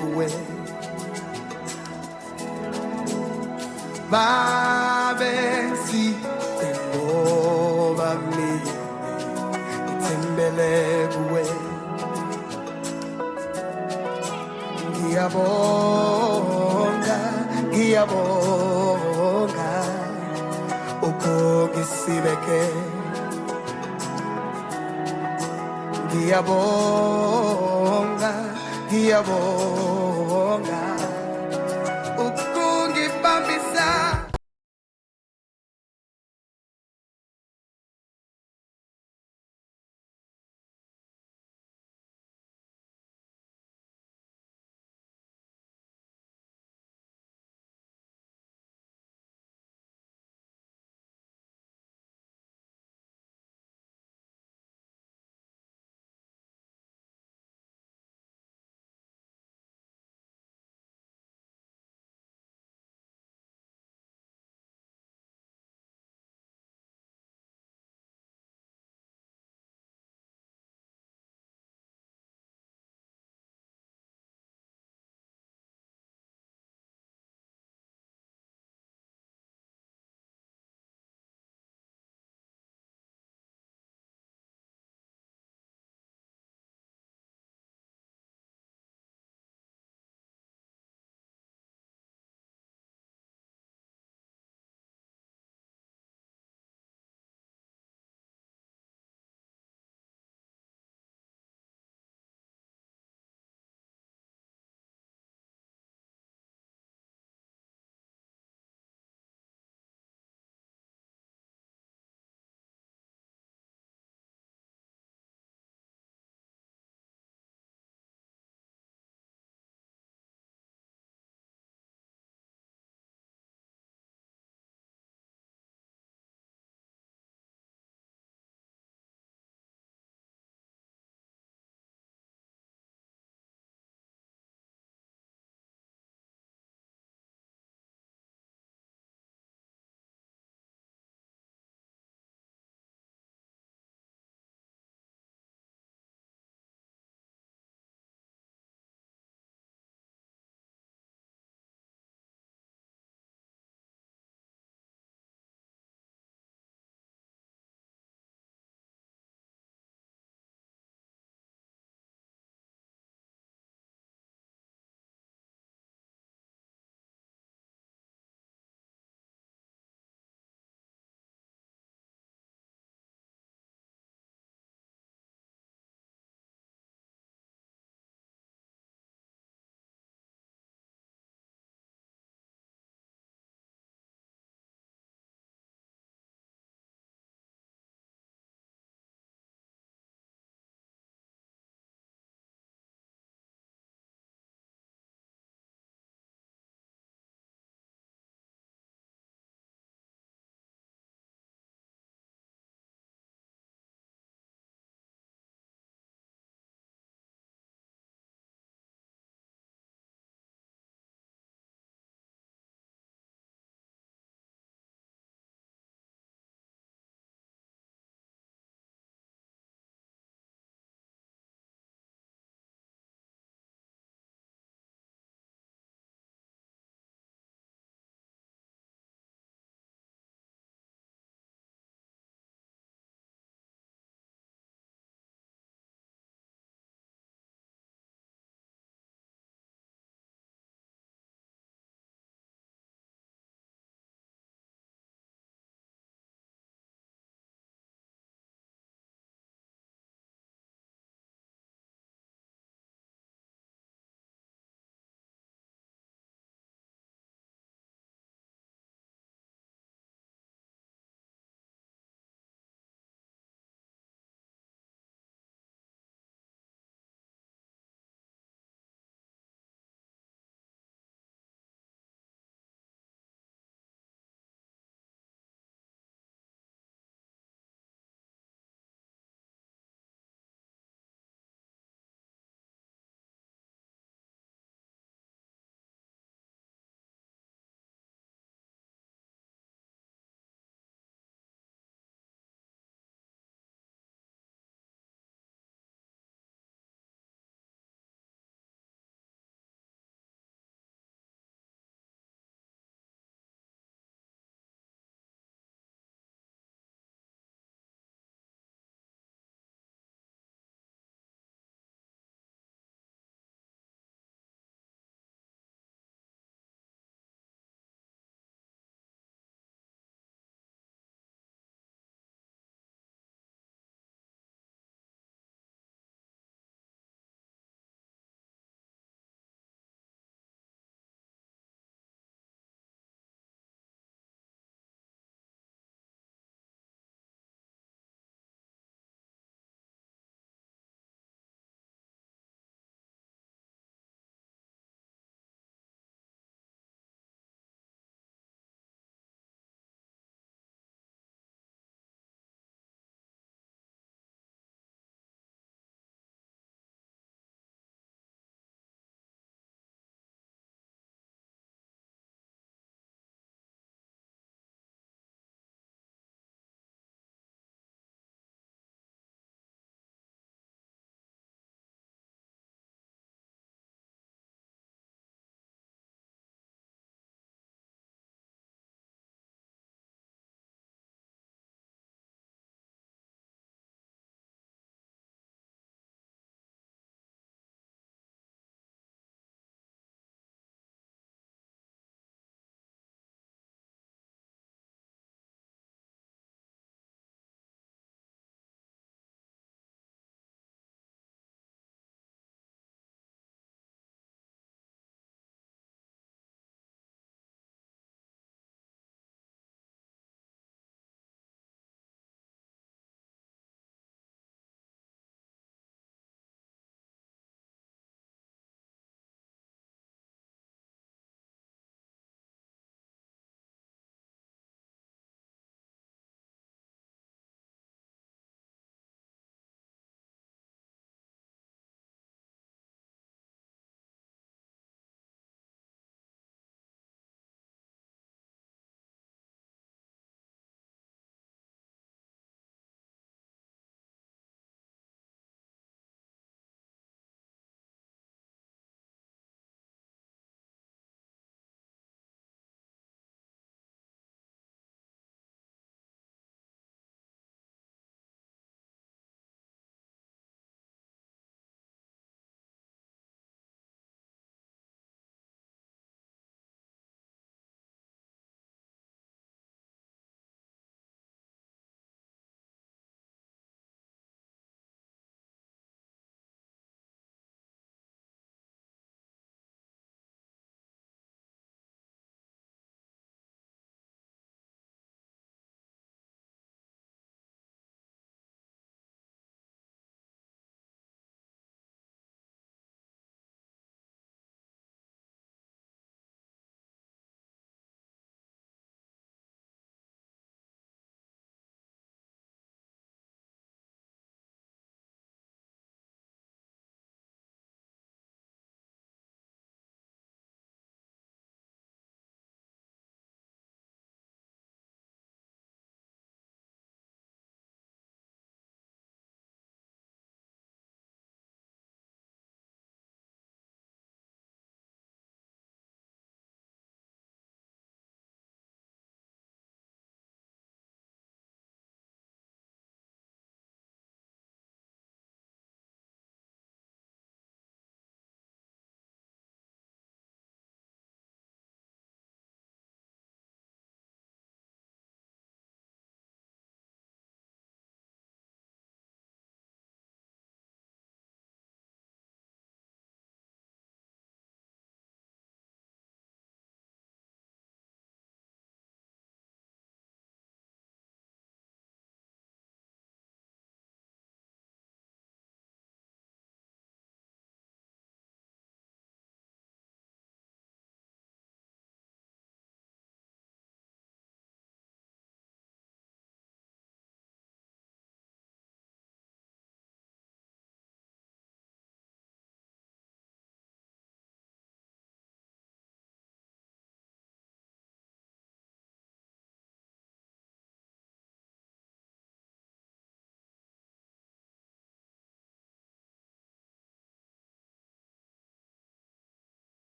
kuwe babensi ngoba mina ngithembele kuwe ngiyabonga ukungisibeke ngiyabonga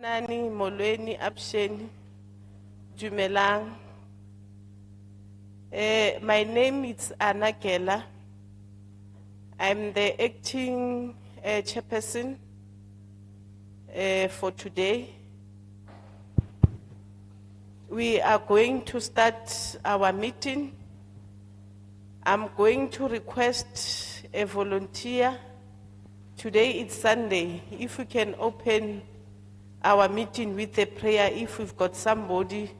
Nani molweni absheni dumelang. My name is Anna Gela. I'm the acting chairperson for today. We are going to start our meeting. I'm going to request a volunteer. Today it's Sunday. If we can open our meeting with a prayer, if we've got somebody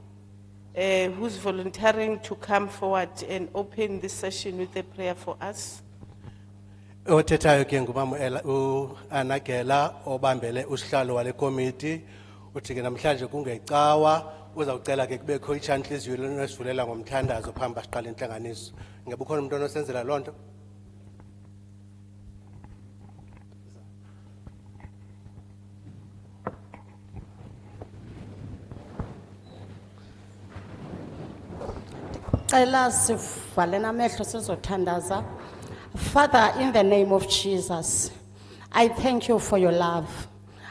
who's volunteering to come forward and open this session with a prayer for us. Othethayo ke Anagela obambele usihlalo wale committee uthi ke namhlanje kungecawa uzawucela ke kubekho ichantlizyo lesivulela ngomthandazo phambi siqala inhlanganiso. Ngabe ukhona umuntu onosenzela lonto? Father, in the name of Jesus, I thank you for your love.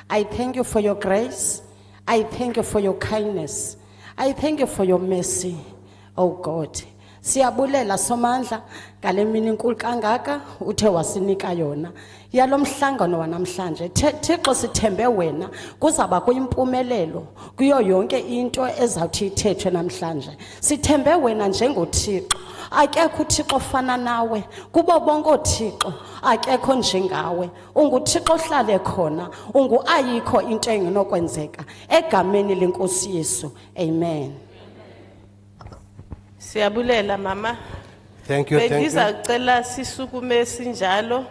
I thank you for your grace. I thank you for your kindness. I thank you for your mercy, oh God. Siyabulela somandla ngale mini inkulu kangaka uthe wasinika yona yalo mhlangano wanamhlanje. Thixo sithembe wena kuzaba kuyimpumelelo kuyo yonke into ezawuthi ithethwe namhlanje. Sithembe wena njengoThixo. Akekho uThixo ofana nawe kubo bonke oThixo, akekho njengawe. UnguThixo ohlale khona, ayikho into engenokwenzeka egameni lenkosi Yesu. Amen. Siyabulela mama. Thank you, thank you. Bengizacela sisukume sinjalo.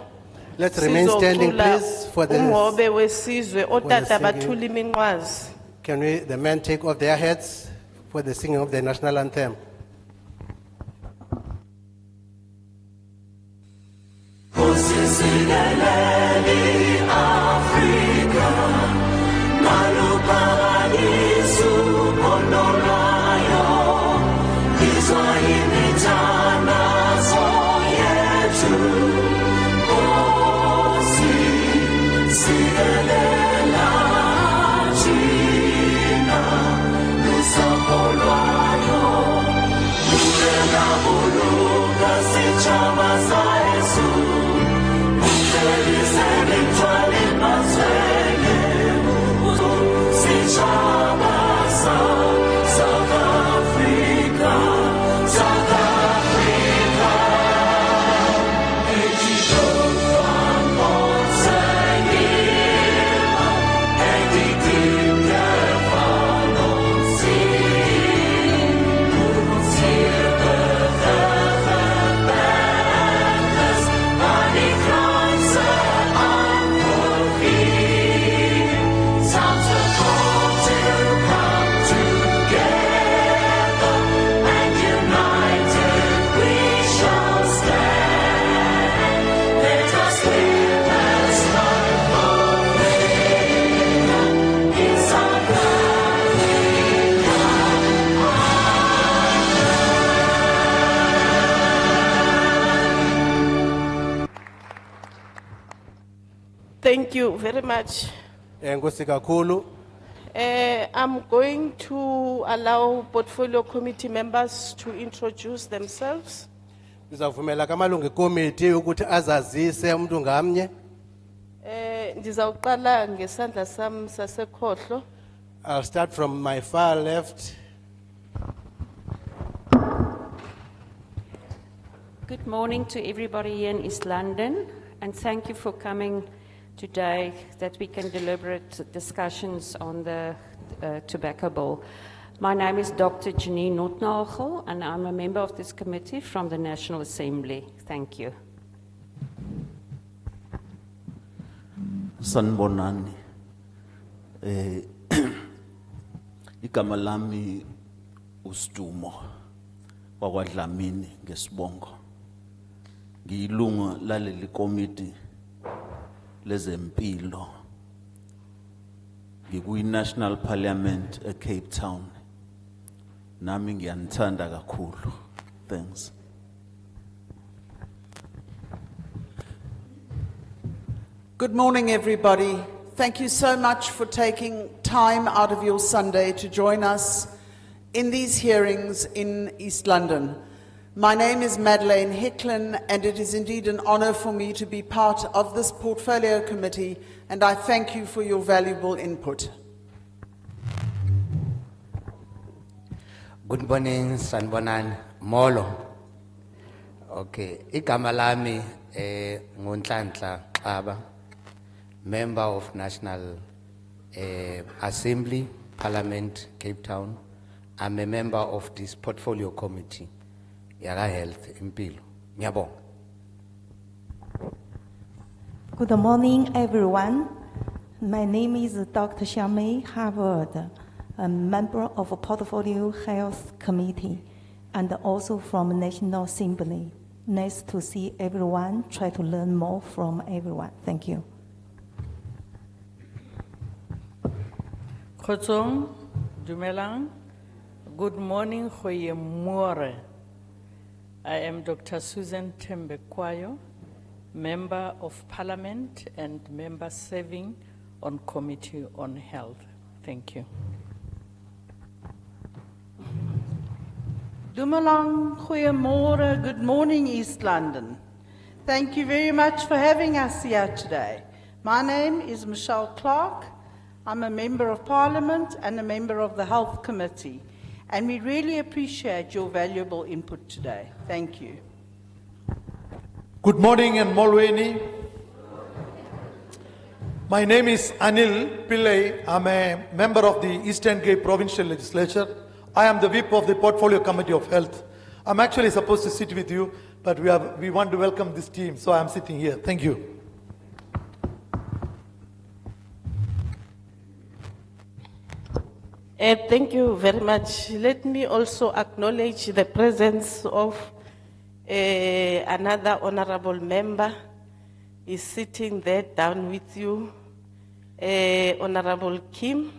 Let's remain standing, please, for the umhobe wesizwe otata bathula iminqwazi. Can we, the men, take off their hats for the singing of the national anthem? Thank you very much. I'm going to allow portfolio committee members to introduce themselves. Ndizawuqala ngesandla sam sasekhohlo. I'll start from my far left. Good morning to everybody here in East London, and thank you for coming today that we can deliberate discussions on the tobacco bill. My name is Dr. Janine Notnagel, and I'm a member of this committee from the National Assembly. Thank you. Sanbonani. Igama lami uStumo wakwaDlamini ngesibongo. Ngiyilungu laleli committee lezempilo. Ngikuyi-National Parliament eCape Town. Nami ngiyanithanda kakhulu. Thanks. Good morning, everybody. Thank you so much for taking time out of your Sunday to join us in these hearings in East London. My name is Madeleine Hicklin, and it is indeed an honour for me to be part of this portfolio committee, and I thank you for your valuable input. Good morning, Sanbonan Molo. Okay, igama lami nguNhlanhla Xaba, member of National Assembly, Parliament, Cape Town. I'm a member of this portfolio committee, Yara Health, Impilo. Ngiyabonga. Good morning, everyone. My name is Dr. Xiaomei Harvard, a member of a Portfolio Health Committee and also from National Assembly. Nice to see everyone, try to learn more from everyone. Thank you. Kgotsong, dumelang. Good morning, goeiemorgen. I am Dr. Susan Tembekwayo, Member of Parliament and member serving on Committee on Health. Thank you. Dumelang, goeiemorgen, good morning, East London. Thank you very much for having us here today. My name is Michelle Clark. I'm a member of Parliament and a member of the Health Committee, and we really appreciate your valuable input today. Thank you. Good morning and Molweni. My name is Anil Pillai. I'm a member of the Eastern Cape Provincial Legislature. I am the whip of the Portfolio Committee of Health. I'm actually supposed to sit with you, but we want to welcome this team, so I'm sitting here. Thank you. Thank you very much. Let me also acknowledge the presence of another honorable member. Is sitting there down with you, Honorable Kim.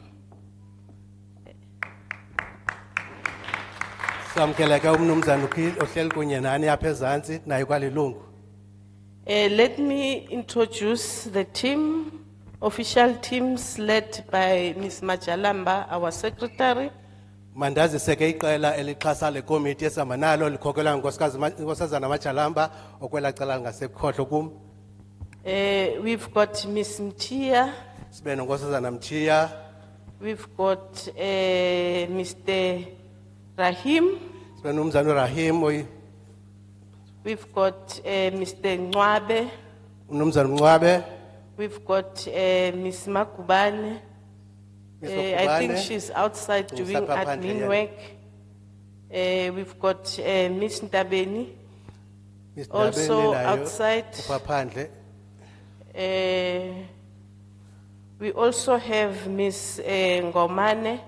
Let me introduce the team. Official teams led by Ms. Majalamba, our secretary. Mandazi seke iqela elixhasa le committee esamanalo likhokelwa ngosazana Majalamba okwela cala ngasekhohlo kum. We've got Ms. Mtia. Sibe ngosazana Mtia. We've got Mr. Rahim. Sibe nomzana Rahim. We've got Mr. Ngwabe. Nomzana Ngwabe. We've got Ms. Makubane. I think she's outside doing admin work. We've got Ms. Ntabeni, also outside. We also have Ms. Ngomane.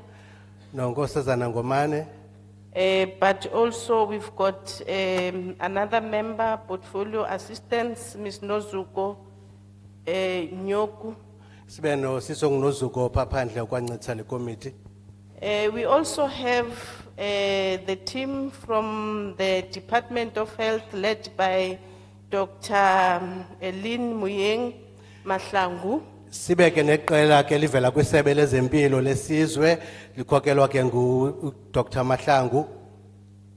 But also we've got another member, portfolio assistants, Ms. Nozuko Nyoku. We also have the team from the Department of Health led by Dr. Elin Muyeng Mahlangu. Sibeke neqela ke livela kwisebe lezempilo lesizwe likhokelwa ke ngu Dr. Mahlangu.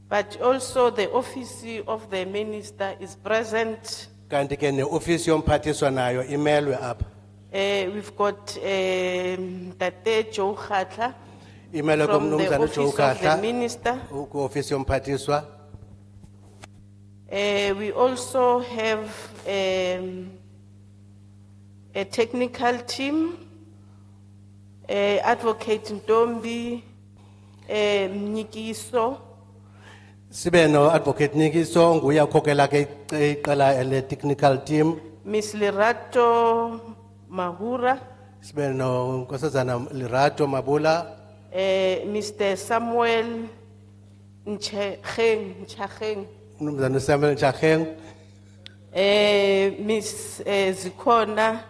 But also the office of the minister is present. Kanti ke neofisi yomphathiswa nayo imelwe apha. We've got Tate Joe Khatla from the office of the minister. Office yomphathiswa. We also have a technical team, Advocate Ntombi, Mnyikiso. Sibe no Advocate Nyikiso nguya khokela ke iqela ele technical team. Miss Lerato Mahura. Sibe no nkosazana Lerato Mabula. Mr. Samuel Nchacheng. Mnumzana Samuel Nchacheng. Miss Zikona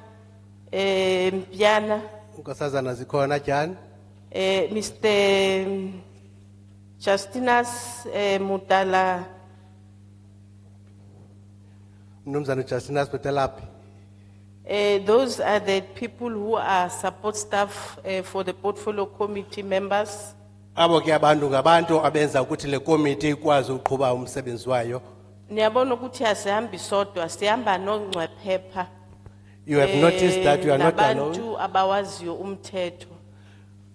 Mpiana. Nkosazana Zikona Jan. Mr. Justinas Mutala. Mnumzana Justinas Mutalapi. Those are the people who are support staff for the portfolio committee members. Abo ke abantu ngabantu abenza ukuthi le committee ikwazi ukuqhuba umsebenzi wayo. Niyabona ukuthi asihambi sodwa, sihamba nongcwephepha. You have noticed that you are not alone. Nabantu abawaziyo umthetho.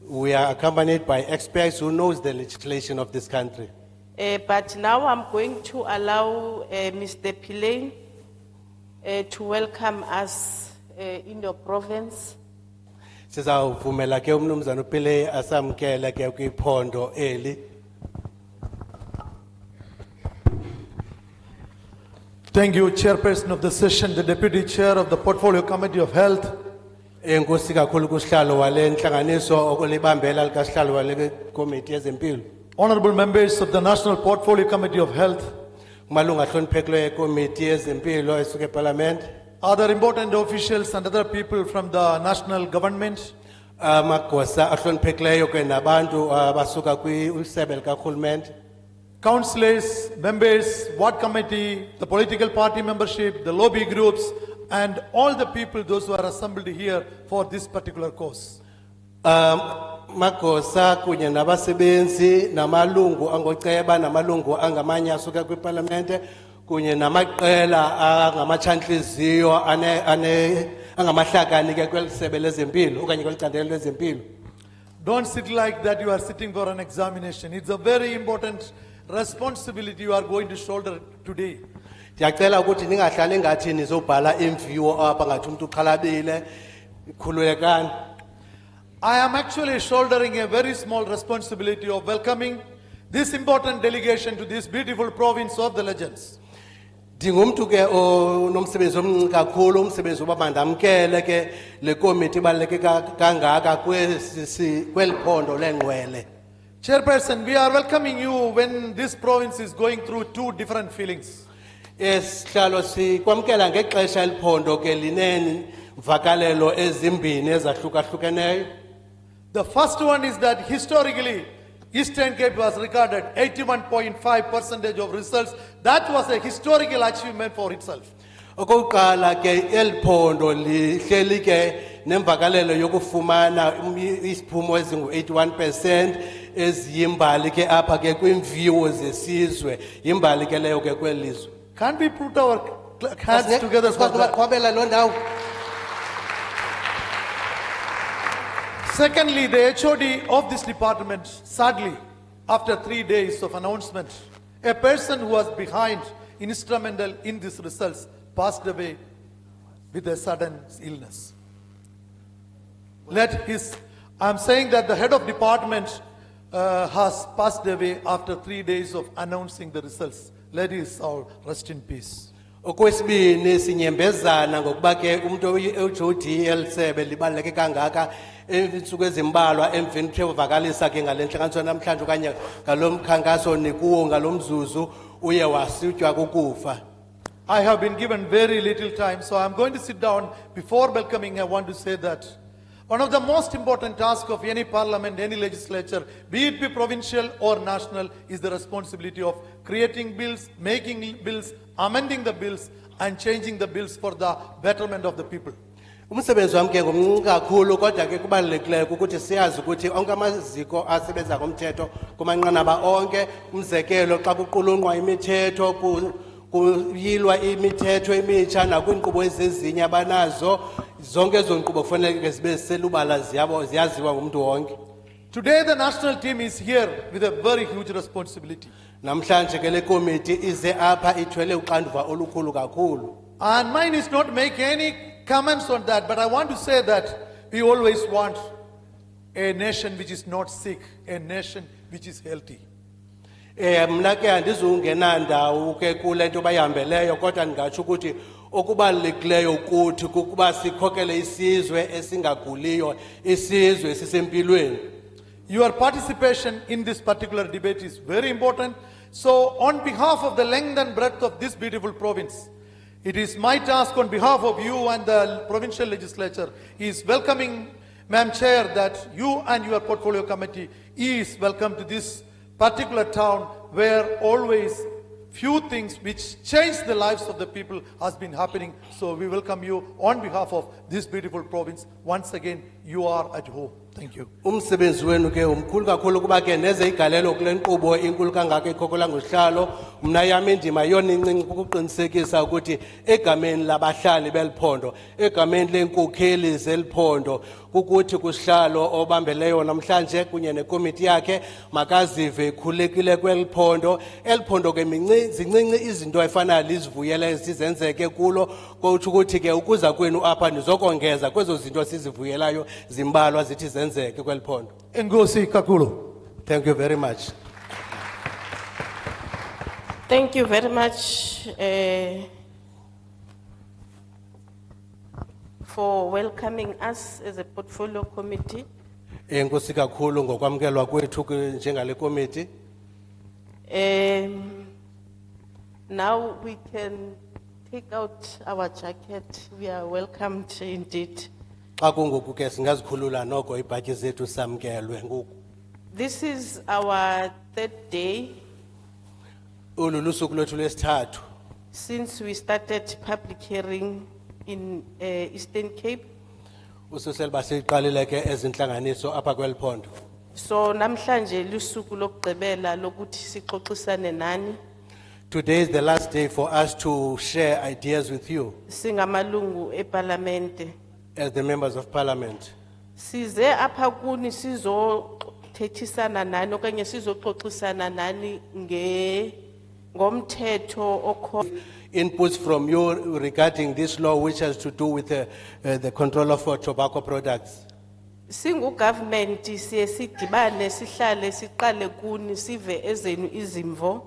We are accompanied by experts who knows the legislation of this country. But now I'm going to allow Mr. Pillay to welcome us in your province. Sizawuvumela ke umnumzana uPile asamkele ke kwiphondo eli. Thank you, Chairperson of the session, the Deputy Chair of the Portfolio Committee of Health. Enkosi kakhulu kusihlalo wale nhlanganiso okulibambela likasihlalo wale committee yezempilo. Honorable members of the National Portfolio Committee of Health. Kumalunga ahloniphekileyo committee yezempilo esuka eParliament. Other important officials and other people from the national government. Magosa ahloniphekileyo ke nabantu abasuka kwisebe likaRhulumente. Councillors, members, ward committee, the political party membership, the lobby groups, and all the people, those who are assembled here for this particular cause. Magosa kunye nabasebenzi namalungu angoceba namalungu angamanye asuka kwiParliamente kunye namaqela angamachantliziyo angamahlakani ke kwelisebe lezempilo okanye kwelicandelo lezempilo. Don't sit like that you are sitting for an examination. It's a very important responsibility you are going to shoulder today. Ndiyacela ukuthi ningahlali ngathi nizobhala imviwo apha ngathi umuntu uxhalabile khululekani. I am actually shouldering a very small responsibility of welcoming this important delegation to this beautiful province of the legends. Ndingumntu ke onomsebenzi omncinci kakhulu umsebenzi woba mandamkele ke le committee ibaluleke kangaka kweli phondo lengqwele. Chairperson, we are welcoming you when this province is going through two different feelings. Sihlalo sikwamkela ngexesha eliphondo ke linemvakalelo ezimbini ezahlukahlukeneyo. The first one is that historically Eastern Cape was recorded 81.5% of results. That was a historical achievement for itself. Okokuqala ke eliphondo lihleli ke nemvakalelo yokufumana isiphumo ezingu-81% eziyimbali ke apha ke kwimviwo zesizwe yimbali ke leyo ke kwelizwe. Can't we put our hands together for that? Secondly, the HOD of this department, sadly, after 3 days of announcement, a person who was behind, instrumental in these results, passed away with a sudden illness. I'm saying that the head of department has passed away after 3 days of announcing the results. Let his soul rest in peace. Okwesibini sinyembezana ngokuba ke umuntu uJOD elisebe libaleke kangaka insuku ezimbalwa emveni kuvakalisa ke ngalenhlanganiso namhlanje okanye ngalomkhankaso nikuwo ngalomzuzu uye wasitywa kukufa. I have been given very little time, so I'm going to sit down. Before welcoming, I want to say that one of the most important tasks of any parliament, any legislature, be it be provincial or national, is the responsibility of creating bills, making bills, amending the bills, and changing the bills for the betterment of the people. Umsebenzi wami ke ngomncinci kakhulu kodwa ke kubalulekileyo ukuthi siyazi ukuthi onke amaziko asebenza ngomthetho kumanqanaba onke umzekelo xa kuqulunqwa imithetho kuyilwa imithetho emitsha nakwinkqubo ezezinye abanazo zonke ezo nkqubo kufanele zibe selubala ziyaziwa ngumuntu wonke. Today the national team is here with a very huge responsibility. Namhlanje ke le committee ize apha ithwele uxanduva olukhulu kakhulu. And mine is not make any comments on that, but I want to say that we always want a nation which is not sick, a nation which is healthy. Mna ke andizungena ndawo ke kule nto bayihambeleyo kodwa ndingatsho ukuthi okubalulekileyo kuthi kukuba sikhokele isizwe esingaguliyo isizwe sisempilweni. Your participation in this particular debate is very important. So on behalf of the length and breadth of this beautiful province, it is my task on behalf of you and the provincial legislature is welcoming, Madam Chair, that you and your portfolio committee is welcome to this particular town where always few things which change the lives of the people has been happening. So we welcome you on behalf of this beautiful province. Once again, you are at home. Thank you. Umsebenzi wenu ke umkhulu kakhulu kuba ke neze igalelo kule nkqubo inkulu kangaka ikhokola ngusihlalo. Mna yami indima yona incinci kukuqinisekisa ukuthi egameni labahlali beliphondo, egameni lenkokheli zeliphondo, ukuthi kusihlalo obambeleyo namhlanje kunye nekomiti yakhe makazive ikhulekile kweliphondo. Eliphondo ke zincinci izinto efana lizivuyele sizenzeke kulo, kuthi ukuthi ke ukuza kwenu apha nizokongeza kwezo zinto sizivuyelayo zimbalwa zithi zenzeke kweliphondo. Enkosi kakhulu. Thank you very much. Thank you very much for welcoming us as a portfolio committee. Enkosi kakhulu ngokwamkelwa kwethu njengale komiti. Now we can take out our jacket. We are welcomed indeed. Xa kungoku ke singazikhulula noko ibhatyi zethu samkelwe ngoku. This is our third day Ulu lusuku lwethu lwesithathu since we started public hearing in Eastern Cape. ususela basiqalile ke ezintlanganiso apha kweliphondo. So namhlanje lusuku lokugqibela lokuthi sixoxisane nani Today is the last day for us to share ideas with you singamalungu eParlamente. as the members of parliament. Size apha kuni sizothethisana nani okanye sizoxoxisana nani ngomthetho okho. Inputs from you regarding this law which has to do with the control of tobacco products. Singu government siye sidibane sihlale siqale kuni sive ezenu izimvo.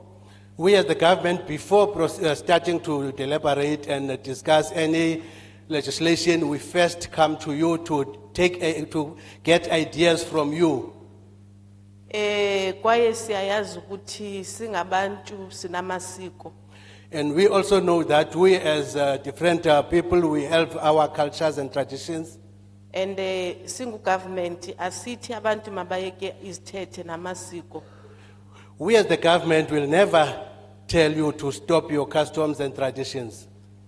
We as the government, before starting to deliberate and discuss any legislation, we first come to you to to get ideas from you. Kwaye siyayazi ukuthi singabantu sinamasiko. And we also know that we as different people, we have our cultures and traditions. And singu government asithi abantu mabayeke izithethe namasiko. We as the government will never tell you to stop your customs and traditions.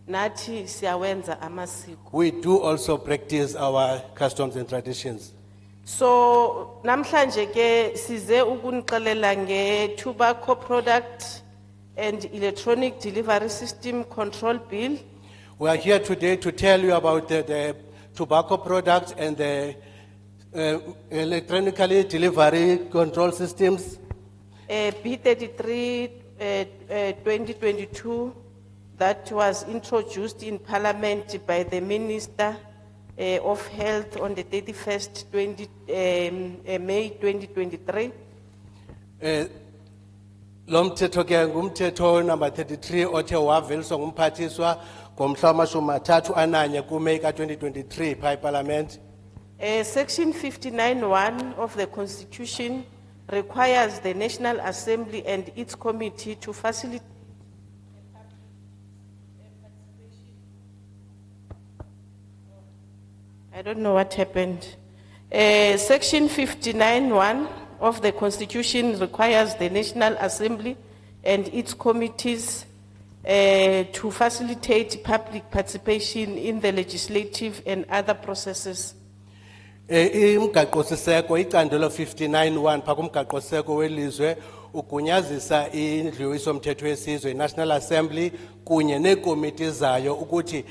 Nathi siyawenza amasiko. We do also practice our customs and traditions. So namhlanje ke size ukunixelela nge-tobacco product and electronic delivery system control bill. We are here today to tell you about the tobacco products and the electronically delivery control systems. B33 2022 that was introduced in Parliament by the Minister of Health on the 31st May 2023. Lo mthetho ke ngumthetho number 33 othe waveliswa ngumphathiswa ngomhla wama-31 kuMeyi ka-2023 phaa eParliament. Section 59(1) of the Constitution requires the National Assembly and its committee to facilitate I don't know what happened. Section 59(1) of the Constitution requires the National Assembly and its committees to facilitate public participation in the legislative and other processes. Umgaqo-siseko icandelo 59(1) phaa kumgaqo-siseko welizwe ugunyazisa indlu-mthetho yesizwe i-National Assembly kunye neekomiti zayo ukuthi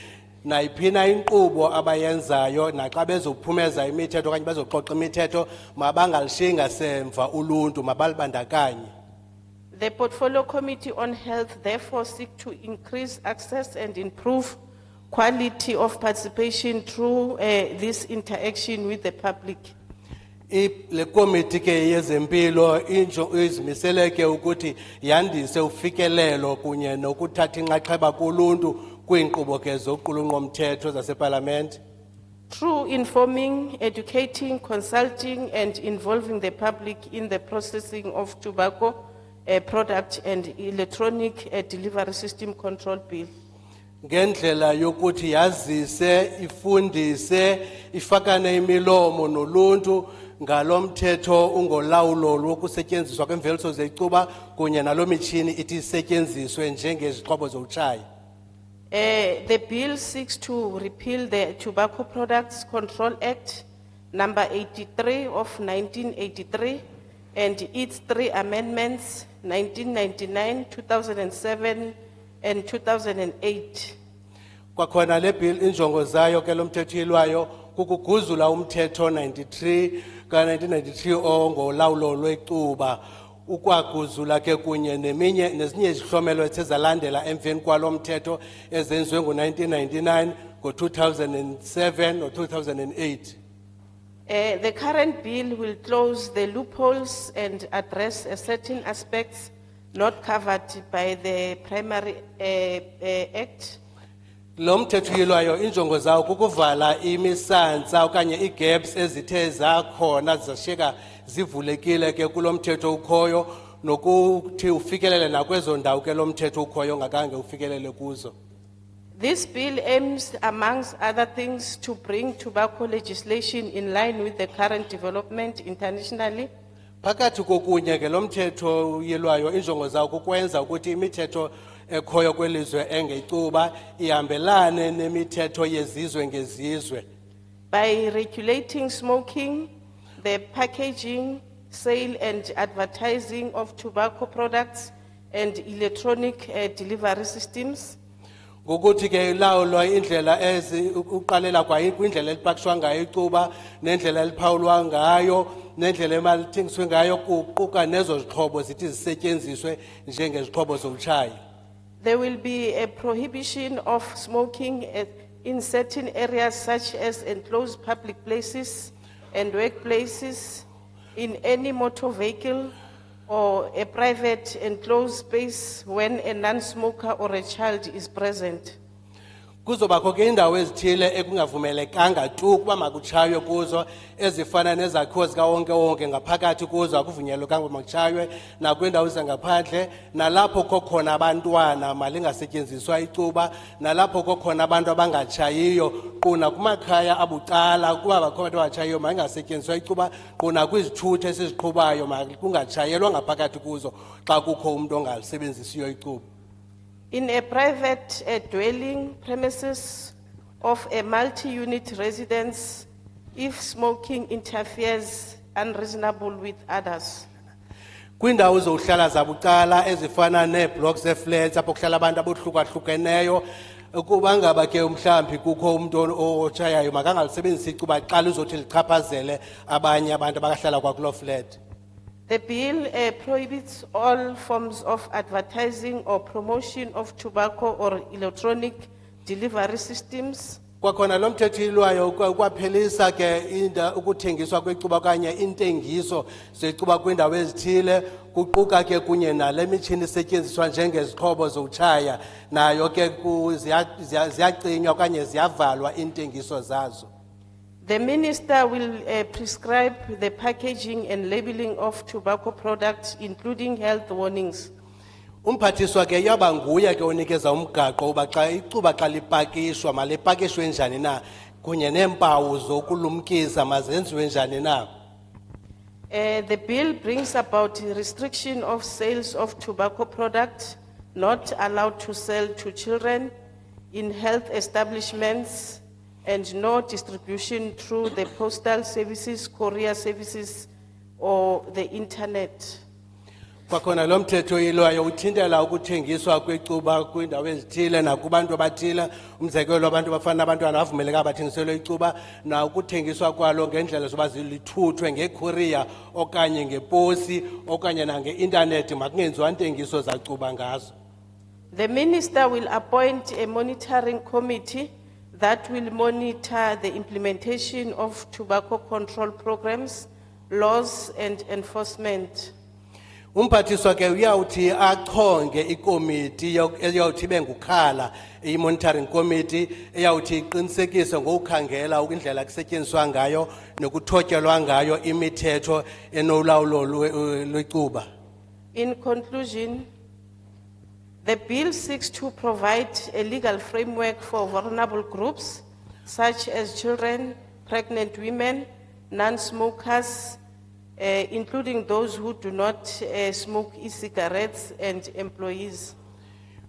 nayiphina inkqubo abayenzayo naxa bezophumeza imithetho okanye bezoxoxa imithetho mabangalishiyi ngasemva uluntu mabalibandakanye. The Portfolio Committee on Health therefore seek to increase access and improve quality of participation through this interaction with the public. Le komiti ke yezempilo izimisele ke ukuthi yandise ufikelelo kunye nokuthatha inxaxheba kuluntu kwiinkqubo ke zoqulunqo-mthetho zaseParlament. Through informing, educating, consulting and involving the public in the processing of tobacco product and electronic delivery system control bill. Ngendlela yokuthi yazise, ifundise, ifakane imilomo noluntu ngalo mthetho ungolawulo lokusetyenziswa kwemveliso zecuba kunye nalo mitshini ithi isetyenziswe njengezixhobo zotshaya. The bill seeks to repeal the Tobacco Products Control Act number 83 of 1983 and its 3 amendments, 1999, 2007 and 2008. Kwakhona le bill injongo zayo ke lo mthetho ilwayo kukuguzula umthetho 93 ka-1993 ongolawulo lwecuba ukwaguzula ke kunye nezinye izihlomelo ethe zalandela emveni kwalo mthetho ezenziwe ngo-1999 ngo-2007 no-2008. The current bill will close the loopholes and address certain aspects not covered by the primary act. Lo mthetho yilwayo injongo zawo kukuvala imisansa okanye i-gaps ezithe zakhona zashiyeka zivulekile ke kulo mthetho ukhoyo nokuthi ufikelele nakwezo ndawo ke lo mthetho ukhoyo ongakhange ufikelele kuzo. This bill aims, amongst other things, to bring tobacco legislation in line with the current development internationally. Phakathi kokunye ke lo mthetho yilwayo injongo zawo kukwenza ukuthi imithetho ekhoyo kwelizwe engecuba ihambelane nemithetho yezizwe ngezizwe. By regulating smoking, the packaging, sale and advertising of tobacco products and electronic delivery systems. Ngokuthi ke ilawulwa indlela uqalela kwindlela elipakishwa ngayo icuba nendlela eliphawulwa ngayo nendlela emathengiswe ngayo kuquka nezo zixhobo zithi zisetyenziswe njengezixhobo zomtshayi. There will be a prohibition of smoking in certain areas such as enclosed public places and workplaces, in any motor vehicle or a private enclosed space when a non-smoker or a child is present. Kuzobakho ke indawo ezithile ekungavumelekanga tu kuba makutshaywe kuzo ezifana nezakhiwo zikawonke-wonke ngaphakathi kuzo akuvunyelekanga makutshaywe nakwindawo zangaphandle nalapho kokhona abantwana malingasetyenziswa icuba nalapho kokhona abantu abangatshayiyo kuna kumakhaya abucala kuba bakho abantu abangatshayiyo malingasetyenziswa icuba kuna kwizithuthi esiziqhubayo kungatshayelwa ngaphakathi kuzo xa kukho umuntu ongalisebenzisiyo icuba. In a private dwelling premises of a multi-unit residence, if smoking interferes unreasonable with others. Kwindawo zohlala zabucala ezifana neeblocks zeflats apho kuhlala abantu abohlukahlukeneyo ukuba ngaba ke mhlambi kukho umuntu otshayayo makangalisebenzisi icuba xa lizothi lichaphazele abanye abantu abakahlala kwakulo flat. The bill prohibits all forms of advertising or promotion of tobacco or electronic delivery systems. Kwakhona lo mthetho ilwayo kwaphelisa ke ukuthengiswa kwecuba kanye intengiso zecuba kwindawo ezithile kuquka ke kunye nale mitshini isetyenziswa njengezixhobo zotshaya nayo ke ziyacinywa okanye ziyavalwa intengiso zazo. The minister will prescribe the packaging and labeling of tobacco products, including health warnings. Umphathiswa ke yaba nguye ke onikeza umgaqo uba xa icuba xa lipakishwa malipakishwe njani na kunye neempawu zokulumkisa mazenziwe njani na. The bill brings about restriction of sales of tobacco products not allowed to sell to children in health establishments and no distribution through the postal services, courier services or the internet. Kwakhona lo mthetho ilwayo uthintela ukuthengiswa kwecuba kwindawo ezithile nakubantu abathile umzekelo abantu bafana abantwana abavumeleka bathengiselwe icuba na ukuthengiswa kwalo ngendlela zoba zilithuthwe ngecourier okanye ngeposi okanye nange-internet makungenziwa ntengiso zacuba ngazo. The minister will appoint a monitoring committee that will monitor the implementation of tobacco control programs, laws and enforcement. Umphathiswa ke uyawuthi achonge ikomiti eyawuthi bengukhala i-monitoring committee eyawuthi iqinisekise ngokukhangela indlela kusetyenziswa ngayo nokuthotyelwa ngayo imithetho enolawulo lwecuba. In conclusion, the bill seeks to provide a legal framework for vulnerable groups such as children, pregnant women, non-smokers, including those who do not smoke e-cigarettes, and employees.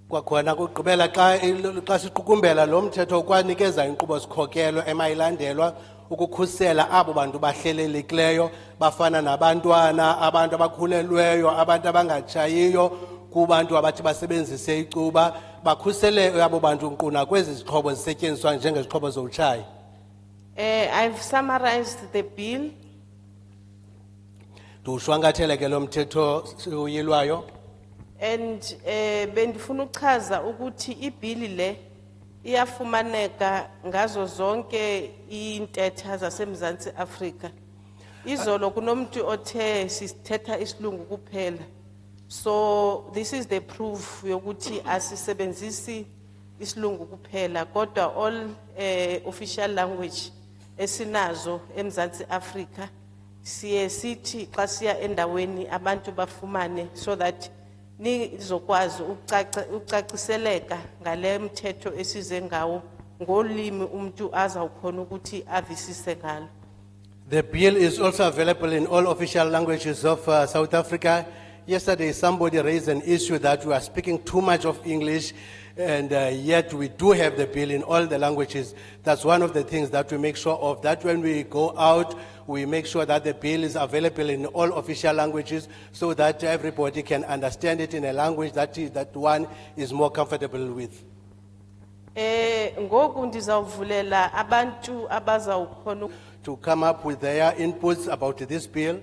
Kwakhona kugqibela xa siqukumbela lo mthetho ukwanikeza inkqubo sikhokelo emayilandelwa ukukhusela abo bantu bahlelelekileyo bafana nabantwana, abantu abakhulelweyo, abantu abangatshayiyo, kubantu abathi basebenzise icuba, bakhusele abo bantu nkqu nakwezi zixhobo zisetyenziswa njengezixhobo zotshaya. I've summarized the bill. Ndiwushwankathele ke lo mthetho uyilwayo. And bendifuna ukuchaza ukuthi ibhili le iyafumaneka ngazo zonke iintetha zaseMzantsi Afrika. Izolo kunomuntu othe sithetha isilungu kuphela. So this is the proof yokuthi asisebenzisi isilungu kuphela kodwa all official language esinazo eMzantsi Afrika siye sithi xa siya endaweni abantu bafumane so that nizokwazi ucaciseleka ngale mthetho esize ngawo ngolimi umuntu azawukhona ukuthi avisise ngalo. The bill is also available in all official languages of South Africa. Yesterday somebody raised an issue that we are speaking too much of English, and yet we do have the bill in all the languages. That's one of the things that we make sure of, that when we go out, we make sure that the bill is available in all official languages so that everybody can understand it in a language that one is more comfortable with. Ngoku ndizawuvulela abantu abazawukhona To come up with their inputs about this bill.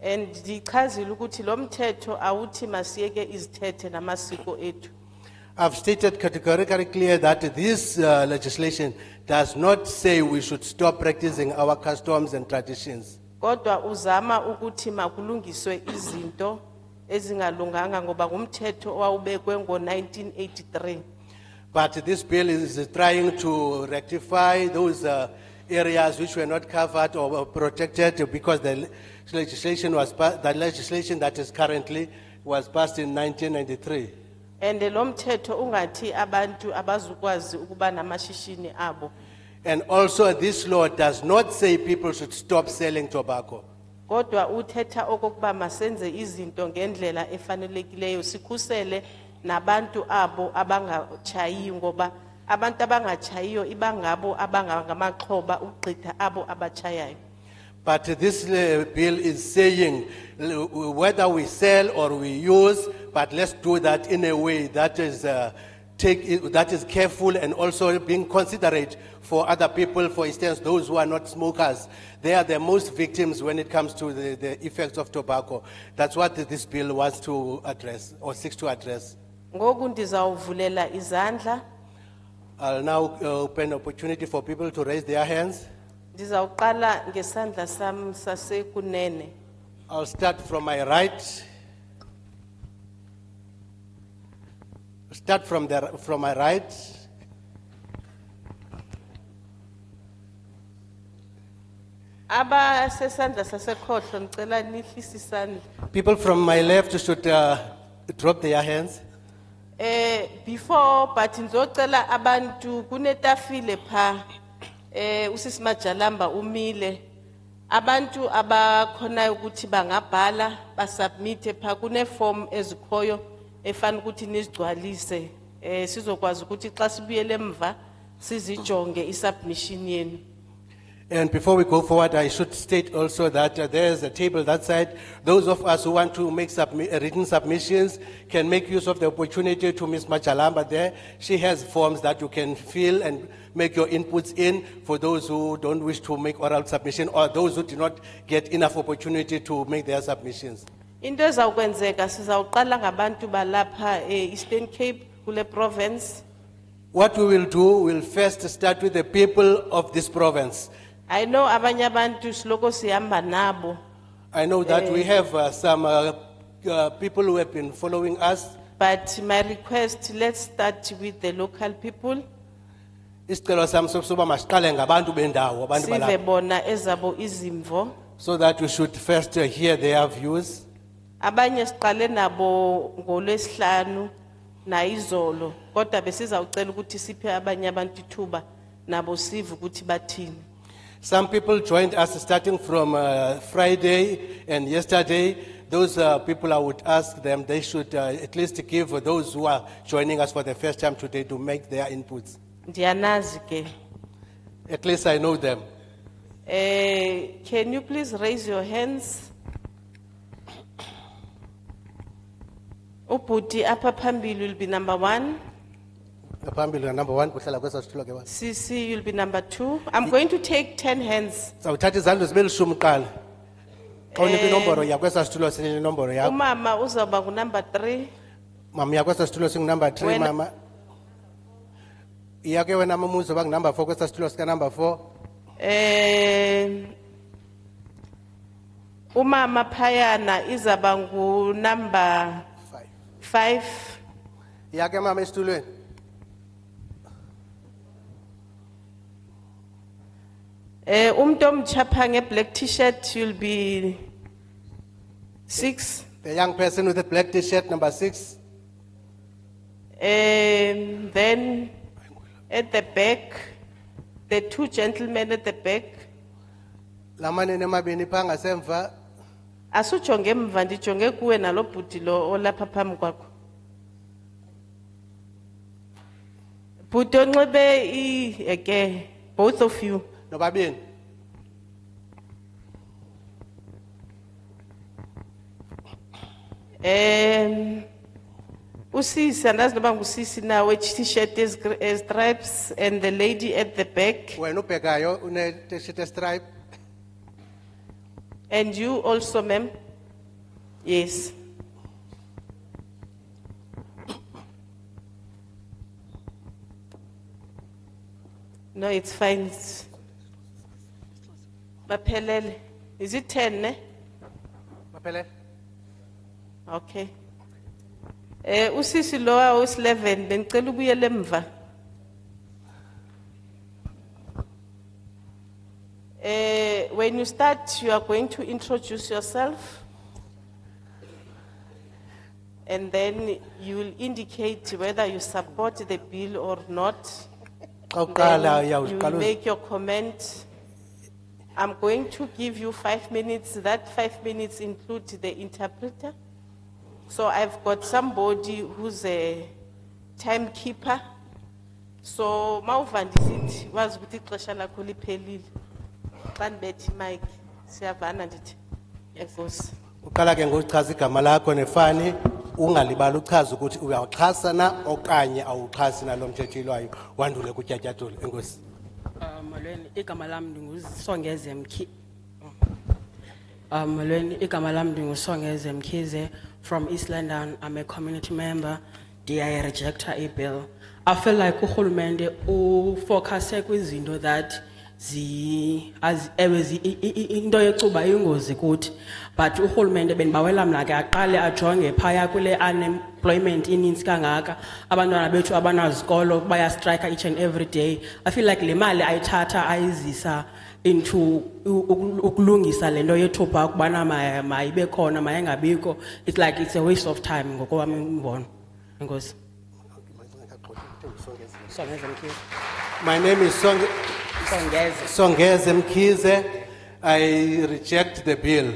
and ndichazile ukuthi lo mthetho awuthi masiyeke izithethe namasiko ethu. I've stated categorically clear that this legislation does not say we should stop practicing our customs and traditions. Kodwa uzama ukuthi makulungiswe izinto ezingalunganga ngoba ngumthetho owawubekwe ngo-1983. But this bill is trying to rectify those areas which were not covered or protected because the legislation that is currently was passed in 1993. And lo mthetho ungathi abantu abazukwazi ukuba namashishini abo. And also this law does not say people should stop selling tobacco. Kodwa uthetha okokuba masenze izinto ngendlela efanelekileyo sikhusele nabantu abo abangachayi ngoba abantu abangachayiyo ibangabo abangamaxhoba ugqitha abo abachayayo. But this bill is saying whether we sell or we use, but let's do that in a way that is that is careful and also being considerate for other people. For instance, those who are not smokers, they are the most victims when it comes to the effects of tobacco. That's what this bill wants to address or seeks to address. Ngoku ndizawuvulela izandla. I'll now open opportunity for people to raise their hands. Ndizawuqala ngesandla sam sasekunene. I'll start from my right. Start from my right. Aba sesandla sasekhohlo ngicela nihlise isandla. People from my left should drop their hands. Before but ngizocela abantu kunetafile pha usisi Majalamba umile abantu abakhona ukuthi bangabhala basubmit pha kune form ezikhoyo efana ukuthi nizigcwalise sizokwazi ukuthi xa sibuyele emva sizijonge isubmission yenu. And before we go forward, I should state also that there is a table that side. Those of us who want to make written submissions can make use of the opportunity to Ms. Machalamba there. She has forms that you can fill and make your inputs in for those who don't wish to make oral submission or those who do not get enough opportunity to make their submissions. Into ezawukwenzeka sizawuqala ngabantu balapha Eastern Cape kule province. What we will do, we'll first start with the people of this province. I know abanye abantu siloko sihamba nabo. I know that we have some people who have been following us. But my request, let's start with the local people. Isicelo sami sokuba masiqale ngabantu bendawo, abantu Sive balapha. bona ezabo izimvo. So that we should first hear their views. Abanye siqale nabo ngolwesihlanu na izolo. Kodwa besizawucela ukuthi siphe abanye abantu ithuba nabo sive ukuthi bathini. Some people joined us starting from Friday and yesterday. Those people, I would ask them, they should at least give those who are joining us for the first time today to make their inputs. Ndiyanazi ke. At least I know them. Can you please raise your hands? Ubuti apha phambili will be number 1. Phambili number 1, kuhlala kwesaa situlo ke. CC will be number 2. I'm going to take 10 hands. Sawuthatha izandla zibe lishumi kuqala. Xa unika inomboro yakwesaa situlo sinye inomboro yakho. Umama uzawuba number 3. Mama yakwesaa situlo singunumber 3 Wena- mama. Iyake wena mama uzoba number 4 kwesaa situlo sika number 4. Umama phayana izaba number 5. Iyake mama esitulweni. Umuntu omtsha pha nge-black t-shirt will be 6. The young person with the black t-shirt, number 6. Then at the back, the 2 gentlemen at the back. Lamanene mabini pha ngasemva. Asujonge emva ndijonge kuwe nalo bhuti lo olapha phambi kwakho. Bhuti onxibe eke, both of you. Nobabini. Usisi andazi noba ngusisi nawe t-shirt stripes and the lady at the back. Wena ubhekayo une t-shirt stripe. And you also, ma'am? Yes. No, it's fine. Baphelele. Is it 10, ne? Mapele. Okay. Usisi lowa was 11, bengicela ubuyele emva. When you start, you are going to introduce yourself. And then you will indicate whether you support the bill or not. Then you will make your comment. I'm going to give you 5 minutes. That 5 minutes include the interpreter. So I've got somebody who's a timekeeper. So mawuvandisithi wazi ukuthi ixesha lakho liphelile. Xa ndibethi mic siyavana ndithi enkosi. Uqala ke ngokuchaza igama lakho nefani ungalibali uchaza ukuthi uyawuxhasa na okanye awuxhasi nalo mthetho ilwayo wandule kutyatyathula enkosi. Molweni igama lami ndingusongeze Molweni igama lami ndingusongeze Mkhize from East London. I'm a community member. I reject a bill. I feel like urhulumente ufocuse kwizinto that into yecuba ingozi kuthi, but urhulumente bendibawela mna ke aqale ajonge phaya kule unemployment ininzi kangaka, abantwana bethu abanazikolo baya strike each and every day. I feel like le mali ayithatha ayizisa into ukulungisa lento yetobacco kubana mayibe khona mayengabikho. It's like it's a waste of time ngokowami umbono. Enkosi. My name is Songeze Mkhize. I reject the bill.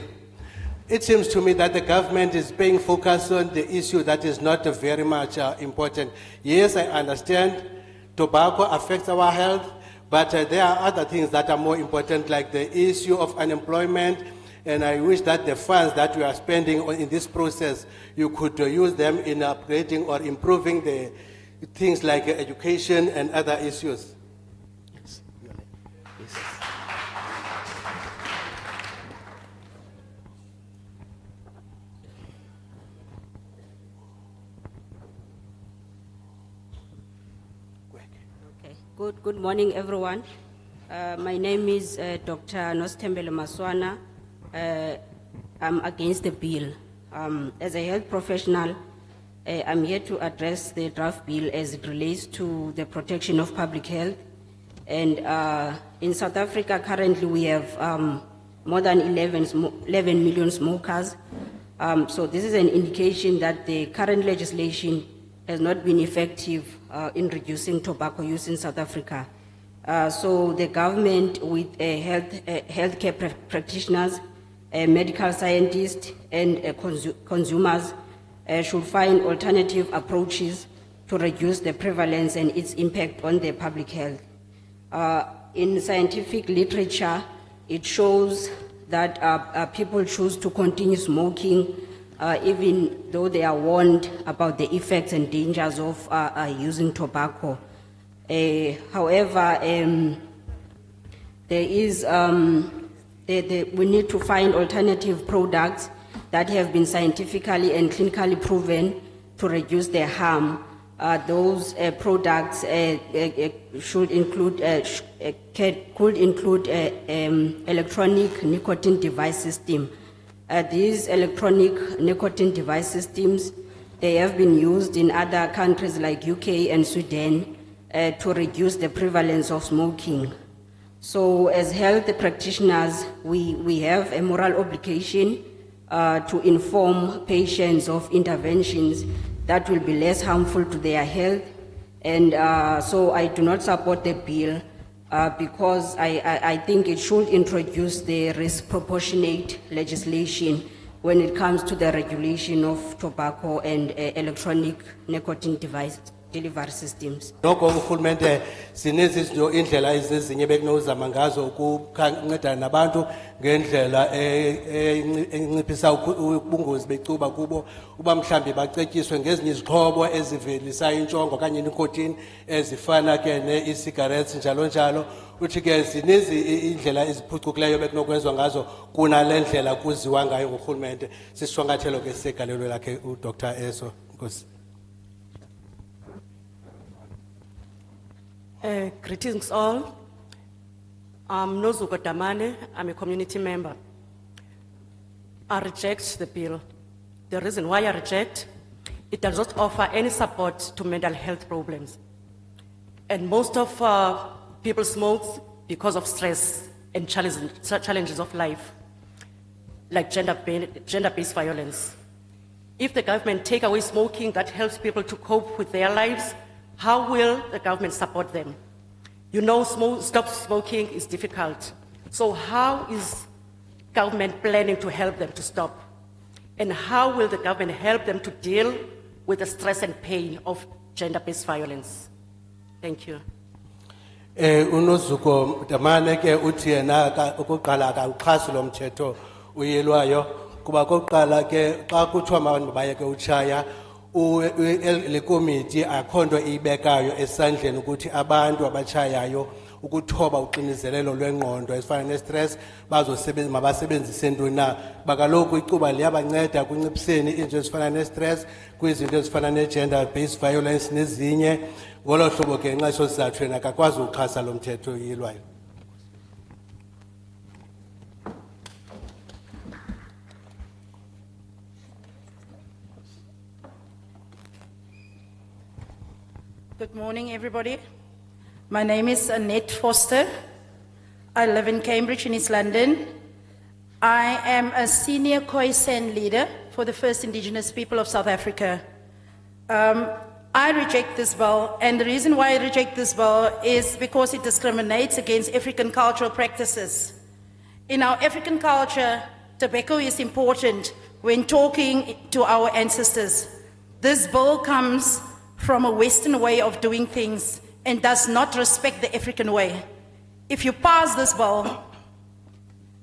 It seems to me that the government is paying focus on the issue that is not very much important. Yes, I understand tobacco affects our health, but there are other things that are more important, like the issue of unemployment. And I wish that the funds that we are spending in this process, you could use them in upgrading or improving the things like education and other issues. Good morning, everyone. My name is Dr. Nostembele Maswana. I'm against the bill. As a health professional, I'm here to address the draft bill as it relates to the protection of public health. And in South Africa, currently we have more than 11 million smokers. So this is an indication that the current legislation has not been effective in reducing tobacco use in South Africa. So the government with healthcare practitioners, medical scientists and consumers should find alternative approaches to reduce the prevalence and its impact on the public health. In scientific literature, it shows that people choose to continue smoking even though they are warned about the effects and dangers of using tobacco. However, there is, we need to find alternative products that have been scientifically and clinically proven to reduce their harm. Those products should include, could include electronic nicotine device system. These electronic nicotine device systems, they have been used in other countries like UK and Sweden to reduce the prevalence of smoking. So as health practitioners, we have a moral obligation to inform patients of interventions that will be less harmful to their health. And so I do not support the bill because I think it should introduce the risk proportionate legislation when it comes to the regulation of tobacco and electronic nicotine device delivery systems. Noko urhulumente sinezi izinto indlela ezezinye bekunozama ngazo ukuncedana nabantu ngendlela enciphisa ubungozi becuba kubo uba mhlambi bacetyiswe ngezinye izixhobo ezivelisa intshongo okanye inikotini ezifana ke ne-e-cigarettes njalo njalo. Uthi ke zinezi indlela eziphucukileyo bekunokwenziwa ngazo kunale ndlela kuziwa ngayo ngurhulumente. Sisishwankathelo ke segalelo lakhe uDr. Eso. Nkosi. Greetings all. I'm Nozuko Damane. I'm a community member. I reject the bill. The reason why I reject, it does not offer any support to mental health problems. And most of people smoke because of stress and challenges of life, like gender-based violence. If the government take away smoking that helps people to cope with their lives, how will the government support them? You know, stop smoking is difficult. So how is government planning to help them to stop? And how will the government help them to deal with the stress and pain of gender-based violence? Thank you. Unozuko Damane ke uthi yena ukuqala akawuxhasi lo mthetho uyelwayo kuba kokuqala ke xa kuthiwa abantu bayeke utshaya le committee akho nto iyibekayo esandleni ukuthi abantu abatshayayo ukuthoba uxinizelelo lwengqondo ezifana ne-stress mabasebenzise ntoni na. Bakaloku icuba liyabanceda kunciphiseni izinto ezifana ne-stress kwizinto ezifana ne-gender-based violence nezinye. Ngolo hlobo ke nxa eso sizathu yena akakwazi ukuxhasa lo mthetho uyilwayo. Good morning, everybody. My name is Annette Foster. I live in Cambridge in East London. I am a senior Khoisan leader for the First Indigenous People of South Africa. I reject this bill, and the reason why I reject this bill is because it discriminates against African cultural practices. In our African culture, tobacco is important when talking to our ancestors. This bill comes from a Western way of doing things and does not respect the African way. If you pass this bill,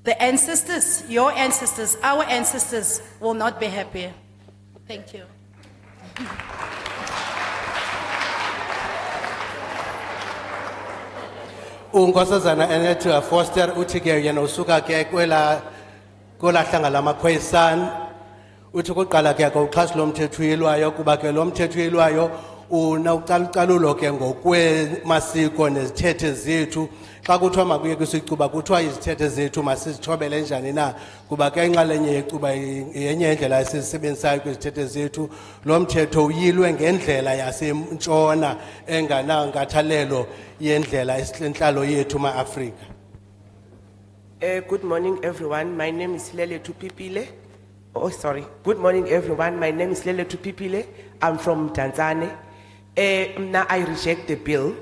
the ancestors, your ancestors, our ancestors will not be happy. Thank you. Unkosazana Annette Foster uthi ke yena usuka ke kwela hlanga lamaKhoisan uthi kuqala ke akuxhasi lo mthetho uyilwayo kuba ke lo mthetho uyilwayo unawucalucalulo ke ngokwemasiko nezithethe zethu. Xa kuthiwa makuyekiswe icuba kuthiwa izithethe zethu masizithobele njani na kuba ke inxalenye yecuba yenye indlela esizisebenzisayo kwizithethe zethu. Lo mthetho uyilwe ngendlela yasentshona enganangathalelo yendlela entlalo yethu ma-Afrika. Good morning, everyone. My name is Lele Tupipile. Oh, sorry. Good morning, everyone. My name is Lele Tupipile. I'm from Tanzania. Now I reject the bill.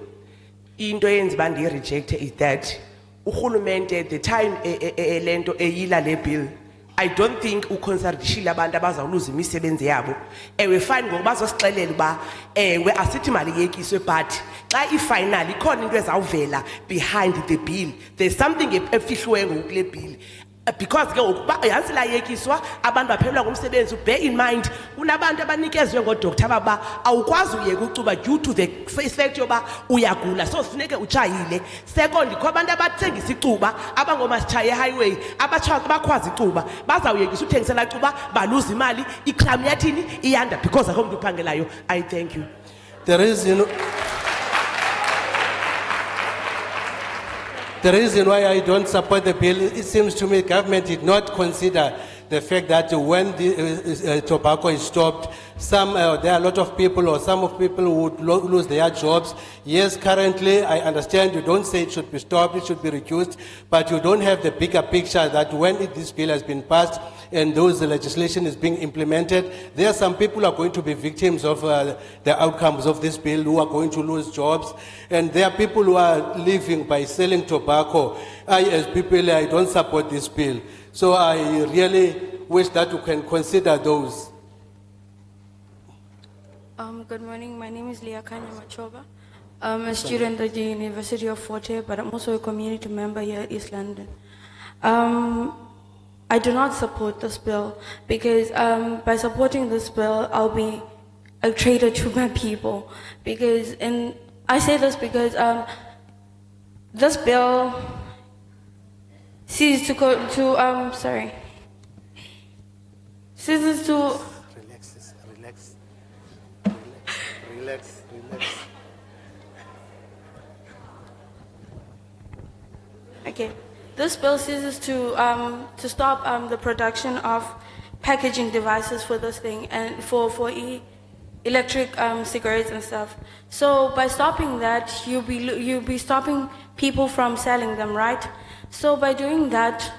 into eyenza uba ndiyi-rejecte is that urhulumente the time le nto eyila le bill I don't think uconsiderishile abantu abazawuluza imisebenzi yabo. Ewe fine ngoku bazosixelela uba ewe asithi mali yekiswe but xa ifinal ikhona into ezawuvela behind the bill. There's something efihliweyo ngoku kule bill. Because ke ngoku uba yansi la yekiswa abantu baphelelwa ngumsebenzi. Bear in mind kunabantu abanikezwe ngodoctor baba awukwazi uyeka ucuba due to the fact yoba uyagula so sifuneke utshayile. Second kho abantu abathengisa icuba abangomasitshaye highway abakhwazi icuba bazawuyekisa uthengisela icuba baluza imali icrime yathini iyanda because akho mntu uphangelayo. I thank you. The reason why I don't support the bill, it seems to me government did not consider the fact that when the tobacco is stopped, there are a lot of people or some of people would lose their jobs. Yes, currently I understand you don't say it should be stopped, it should be reduced, but you don't have the bigger picture that when this bill has been passed and the legislation is being implemented, there are some people who are going to be victims of the outcomes of this bill, who are going to lose jobs, and there are people who are living by selling tobacco. As people, I don't support this bill. So I really wish that you can consider those. Good morning, my name is Leah Kanya Machoba. I'm a student at the University of Forte, but I'm also a community member here in East London. I do not support this bill because by supporting this bill, I'll be a traitor to my people. And I say this because this bill ceases to ceases to Relax. Okay, this bill ceases to stop the production of packaging devices for this thing and for electric cigarettes and stuff. So by stopping that, you'll be stopping people from selling them, right? So by doing that,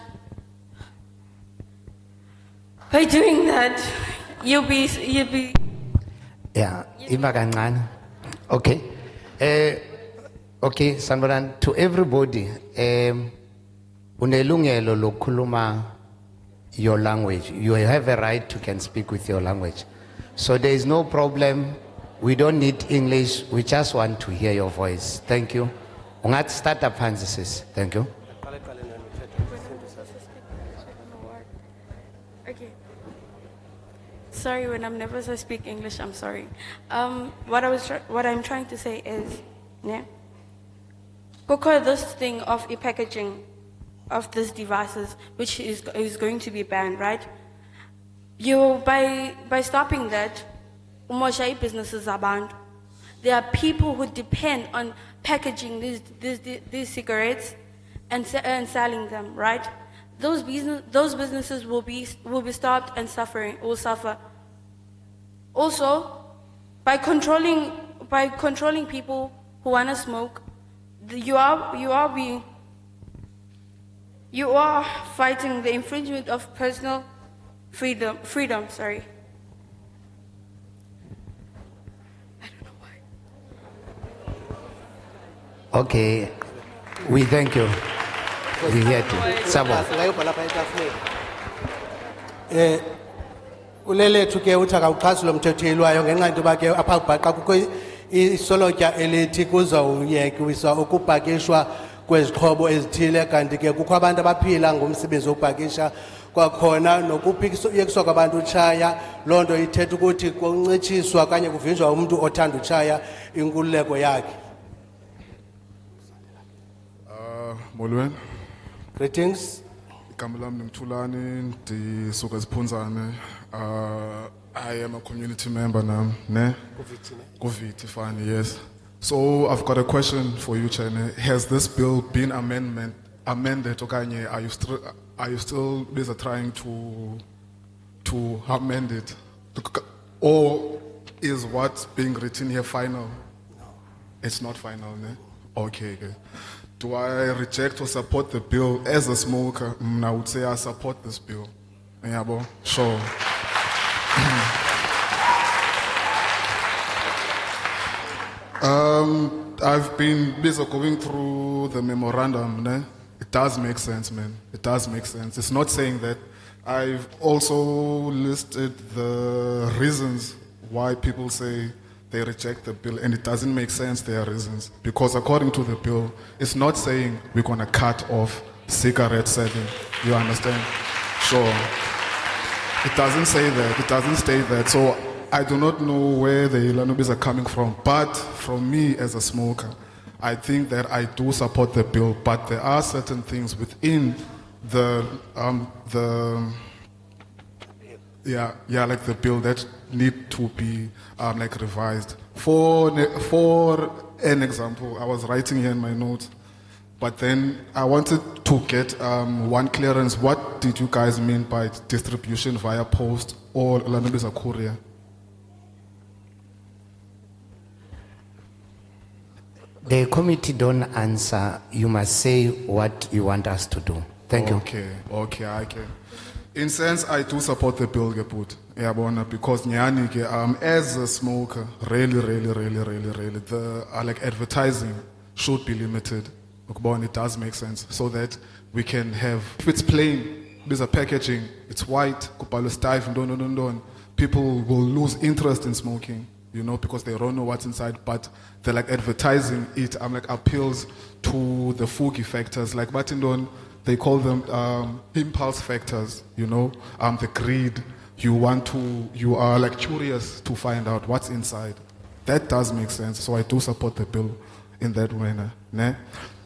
you'll be. Yeah, ima kancane. Okay. Okay, Sanboran, to everybody, unelungelo lokhuluma your language. You have a right to can speak with your language. So there is no problem. We don't need English. We just want to hear your voice. Thank you. Ungat start up hands. Thank you. Okay. Sorry, when I'm nervous, I speak English. I'm sorry. What I'm trying to say is, yeah. Because this thing of e-packaging of these devices, which is going to be banned, right? By stopping that, umosha businesses are banned. There are people who depend on packaging these cigarettes and selling them, right? Those businesses will be stopped and will suffer. Also, by controlling people who wanna smoke, you are fighting the infringement of personal freedom. Sorry. I don't know why. Okay, we thank you. We hear you. Sabo. Ulelethu ke uthi akawuxhasi lo mthetho elwayo ngenxa into ba ke apha kubhaqa kukho isolotya elithi kuzawuyekiswa ukupakishwa kwezixhobo ezithile kanti ke kukho abantu abaphila ngomsebenzi wokupakisha kwakhona nokuyekiswa kwabantu utshaya loo nto ithetha ukuthi kuncitshiswa kanye kuvinjwa umuntu othanda utshaya inkululeko yakhe. Molweni. Greetings. Igama lami ngimthulani ndisuka eSiphunzane. I am a community member now, ne? Kuviti, fine, yes. So I've got a question for you, Chene. Has this bill been amended, okanye? Are you still busy trying to amend it? Or is what's being written here final? No. It's not final, ne? Okay. Do I reject or support the bill as a smoker? I would say I support this bill. Yeah, sure. I've been busy going through the memorandum. Ne? It does make sense, man. It does make sense. It's not saying that. I've also listed the reasons why people say they reject the bill, and it doesn't make sense, their reasons. Because according to the bill, it's not saying we're going to cut off cigarette selling. You understand? Sure. It doesn't say that. It doesn't state that. So I do not know where the Ilanubis are coming from. But from me as a smoker, I think that I do support the bill. But there are certain things within like the bill that need to be like revised. For an example, I was writing here in my notes, but then I wanted to get one clearance. What did you guys mean by distribution via post or Lanubisa courier? The committee don't answer. You must say what you want us to do. Thank you. Okay. In sense, I do support the bill, because as a smoker, really, the like advertising should be limited. It does make sense so that we can have. If it's plain, there's a packaging. It's white. People will lose interest in smoking, because they don't know what's inside. But they're like advertising it. Appeals to the fooky factors, like Batindon. They call them impulse factors, the greed. You are like curious to find out what's inside. That does make sense. So I do support the bill in that manner. Ne?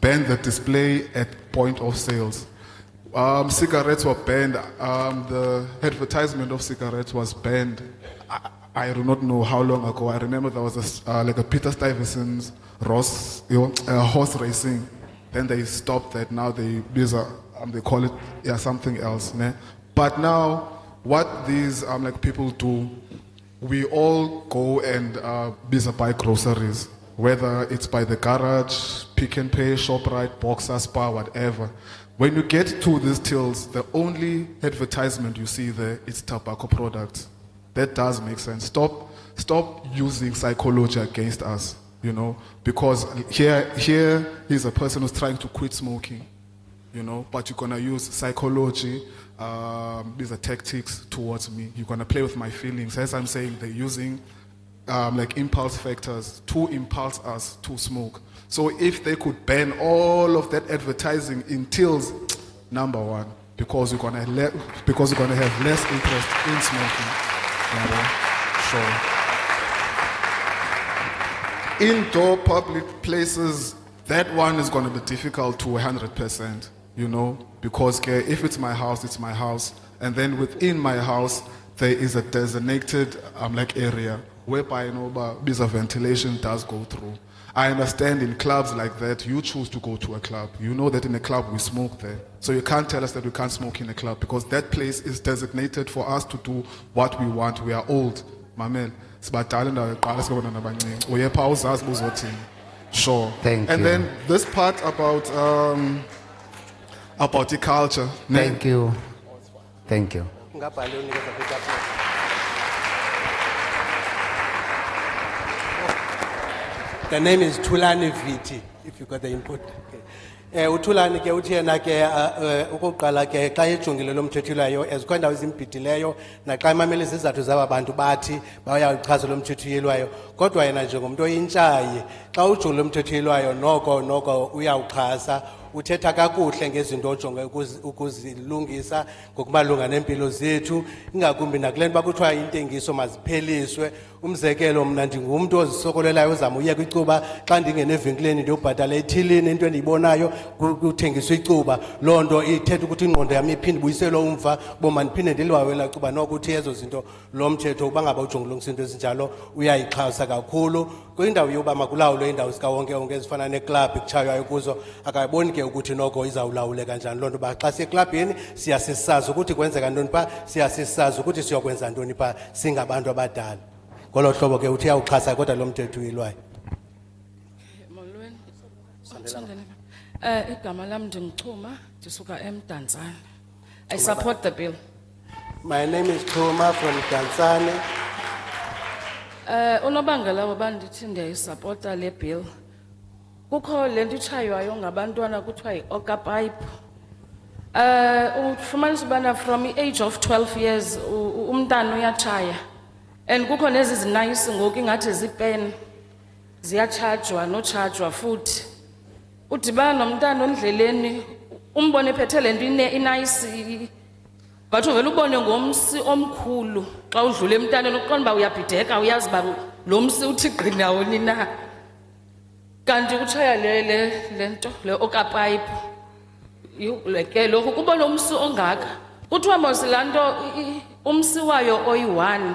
Ban the display at point of sales. Cigarettes were banned. The advertisement of cigarettes was banned. I do not know how long ago. I remember there was like a Peter Stuyvesant's horse racing. Then they stopped that. Now they call it something else. Ne? But now, what these like people do, we all go and buy groceries, whether it's by the garage, Pick and Pay, ShopRite, Boxer, Spar, whatever. When you get to these tills, the only advertisement you see there is tobacco products. That does make sense. Stop using psychology against us. Because here is a person who's trying to quit smoking, but you're gonna use psychology, these are tactics towards me. You're gonna play with my feelings. As I'm saying, they're using like impulse factors to impulse us to smoke. So if they could ban all of that advertising in tills, number one, because you're gonna have less interest in smoking. Sure. Indoor public places, that one is going to be difficult to 100%, because if it's my house, it's my house. And then within my house, there is a designated like area whereby ventilation does go through. I understand in clubs like that, you choose to go to a club. You know that in a club we smoke there. So you can't tell us that we can't smoke in a club because that place is designated for us to do what we want. We are old, mamel. Sure. Thank And you. then this part about the culture. Thank you. Thank you. The name is Tulani Viti, if you got the input. Utulani ke uthi yena ke ukuqala ke xa ejongile lo mthethelayo ezikhona izimpitileyo naxa imamela izizathu zaba bantu bathi bayawuchaza lo mthethelayo kodwa yena njengomuntu oyintshayi xa ujonga lo mthethelayo noko uyawuchaza uthetha kakuhle ngezinto ojonge ukuzilungisa ngokumalunga nempilo zethu ingakumbi nakulento bakuthiwa intengiso mazipheliswe umzekelo mna ndingumuntu ozisokolelayo uzama uye kwicuba xa ndingene evenkileni ndiyobhatala ethilini into endiyibonayo kuthengiswa icuba loo nto ithetha ukuthi ingqondo yami iphinde ibuyiselwe umva boma ndiphinde ndiliwawela cuba noko uthi ezo zinto lo mthetho uba ngaba ujongilungisa into ezinjalo uyayixhasa kakhulu kwindawo yoba makulawulwe indawo zikawonke ezifana neklabhu ekutshaywayo kuzo akayiboni ke ukuthi noko izawulawuleka njani loo nto uba xa siyeklabhini siyasisazi ukuthi kwenzeka ntoni pha siyasisazi ukuthi siyokwenza ntoni pha singabantu abadala ngolo hlobo ke uthi uyawuxhasa kodwa lo mthetho uyilwayo molweni igama lam ndinguchuma ndisuka eMdantsane. I support the bill. My name is Chuma from Tanzania. Unobangela woba ndithi ndiyayisupporta le bill kukho lento itshaywayo ngabantwana kuthiwa yi-oka pipe. Ufumanisa ubana from the age of 12 years umntana uyatshaya. And kukho nezi zinayisi ngoku ingathi zipen ziyatshajwa notshajwa futhi. Udibana nomntana ondleleni umbone ephethe lento inayisi but uvela ubone ngomsi omkhulu xa udlule emntaneni uqonda uba uyabhideka uyazi uba lo msi uthi gqinawoni na. Kanti utshaya lento le okapipe ke lokhu kubona umsi ongaka kuthiwa mos laa nto umsi wayo oyi-1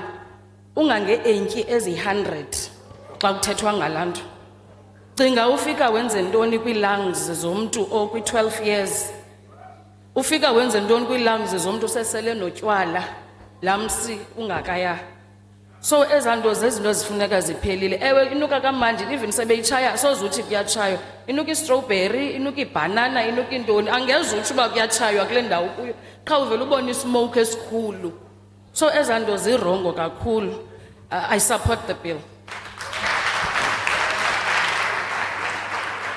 ungange-entyi ezi-100 xa kuthethwa ngalaa nto. Cinga ufika wenze ntoni kwii-lungs zomntu okwi-12 years, ufika wenze ntoni kwii-lungs zomntu osesele notywala laa msi ungakaya. So ezaa nto zezinto zifuneka ziphelile. Ewe inuka kamandi even sebeyitshaya soze uthi kuyatshaywa, inuka istrawberry, inuka ibhanana, inuka intoni, angeze utsho uba kuyatshaywa kule ndawo kuyo qha uvele ubone ismoke esikhulu. So ezaa nto zirongo kakhulu. I support the bill.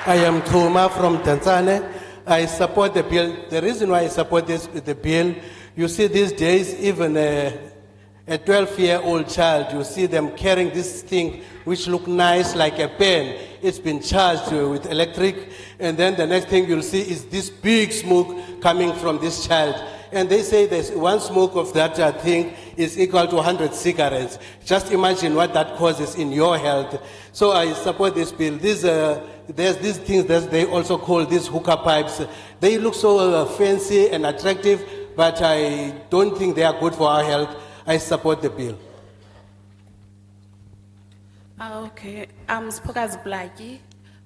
I am Tuma from Tanzania. I support the bill. The reason why I support the bill, you see these days, even a 12-year-old child, you see them carrying this thing which look nice like a pen. It's been charged with electric, and then the next thing you'll see is this big smoke coming from this child. And they say there's one smoke of that thing is equal to 100 cigarettes. Just imagine what that causes in your health. So I support this bill. There's these things that they also call these hookah pipes. They look so fancy and attractive, but I don't think they are good for our health. I support the bill. Okay, I'm Spokas Blackie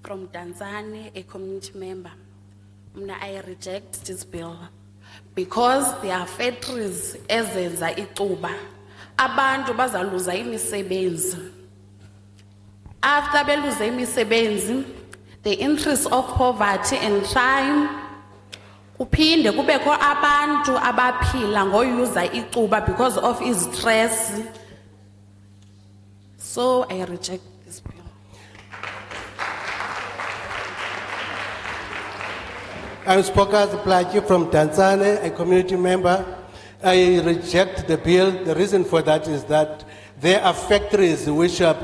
from Tanzania, a community member. I reject this bill because there are factories ezenza ituba. Abantu bazaluza imisebenzi. After beluza imisebenzi, the increase of poverty and crime, kuphinde kubekho abantu abaphila ngoyuza ituba because of his stress. So I reject this bill. I'm Spokas Plachi from Tanzania, a community member. I reject the bill. The reason for that is that there are factories which are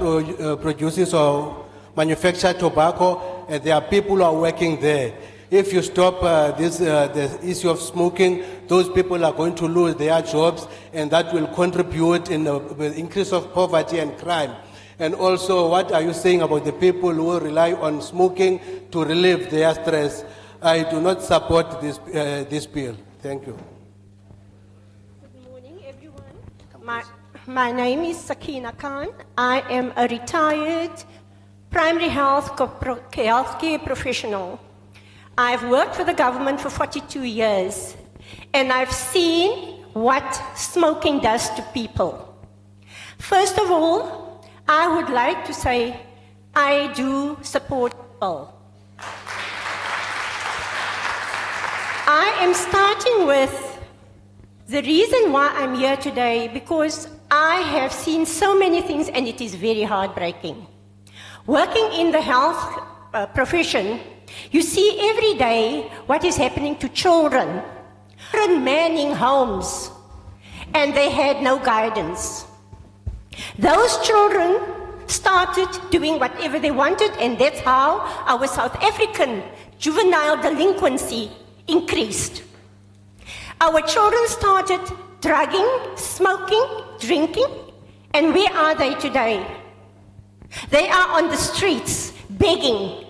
produces or manufacture tobacco, and there are people who are working there. If you stop the issue of smoking, those people are going to lose their jobs, and that will contribute in the increase of poverty and crime. And also, what are you saying about the people who rely on smoking to relieve their stress? I do not support this bill. Thank you. Good morning, everyone. My name is Sakina Khan. I am a retired primary healthcare professional. I've worked for the government for 42 years, and I've seen what smoking does to people. First of all, I would like to say I do support the bill. I am starting with the reason why I'm here today, because I have seen so many things and it is very heartbreaking. Working in the health profession, you see every day what is happening to children. Children manning homes, and they had no guidance. Those children started doing whatever they wanted, and that's how our South African juvenile delinquency increased. Our children started drugging, smoking, drinking, and where are they today? They are on the streets, begging.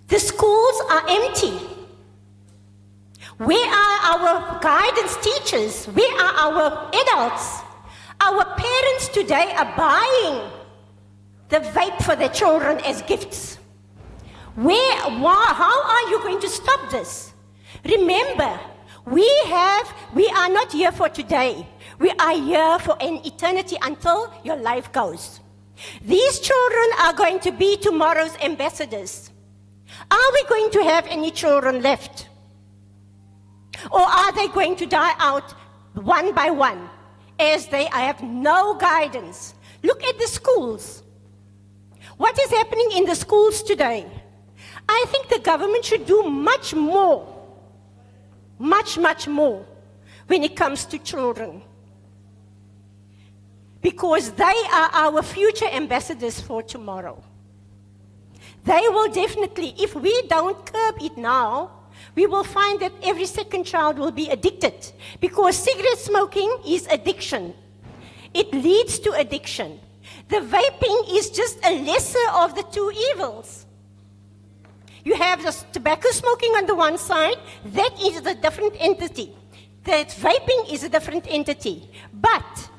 The schools are empty. Where are our guidance teachers? Where are our adults? Our parents today are buying the vape for their children as gifts. How are you going to stop this? Remember, we are not here for today. We are here for an eternity until your life goes. These children are going to be tomorrow's ambassadors. Are we going to have any children left? Or are they going to die out one by one as they have no guidance? Look at the schools. What is happening in the schools today? I think the government should do much more, much more when it comes to children. Because they are our future ambassadors for tomorrow. They will definitely, if we don't curb it now, we will find that every second child will be addicted. Because cigarette smoking is addiction. It leads to addiction. The vaping is just a lesser of the two evils. You have the tobacco smoking on the one side, that is a different entity. That vaping is a different entity. But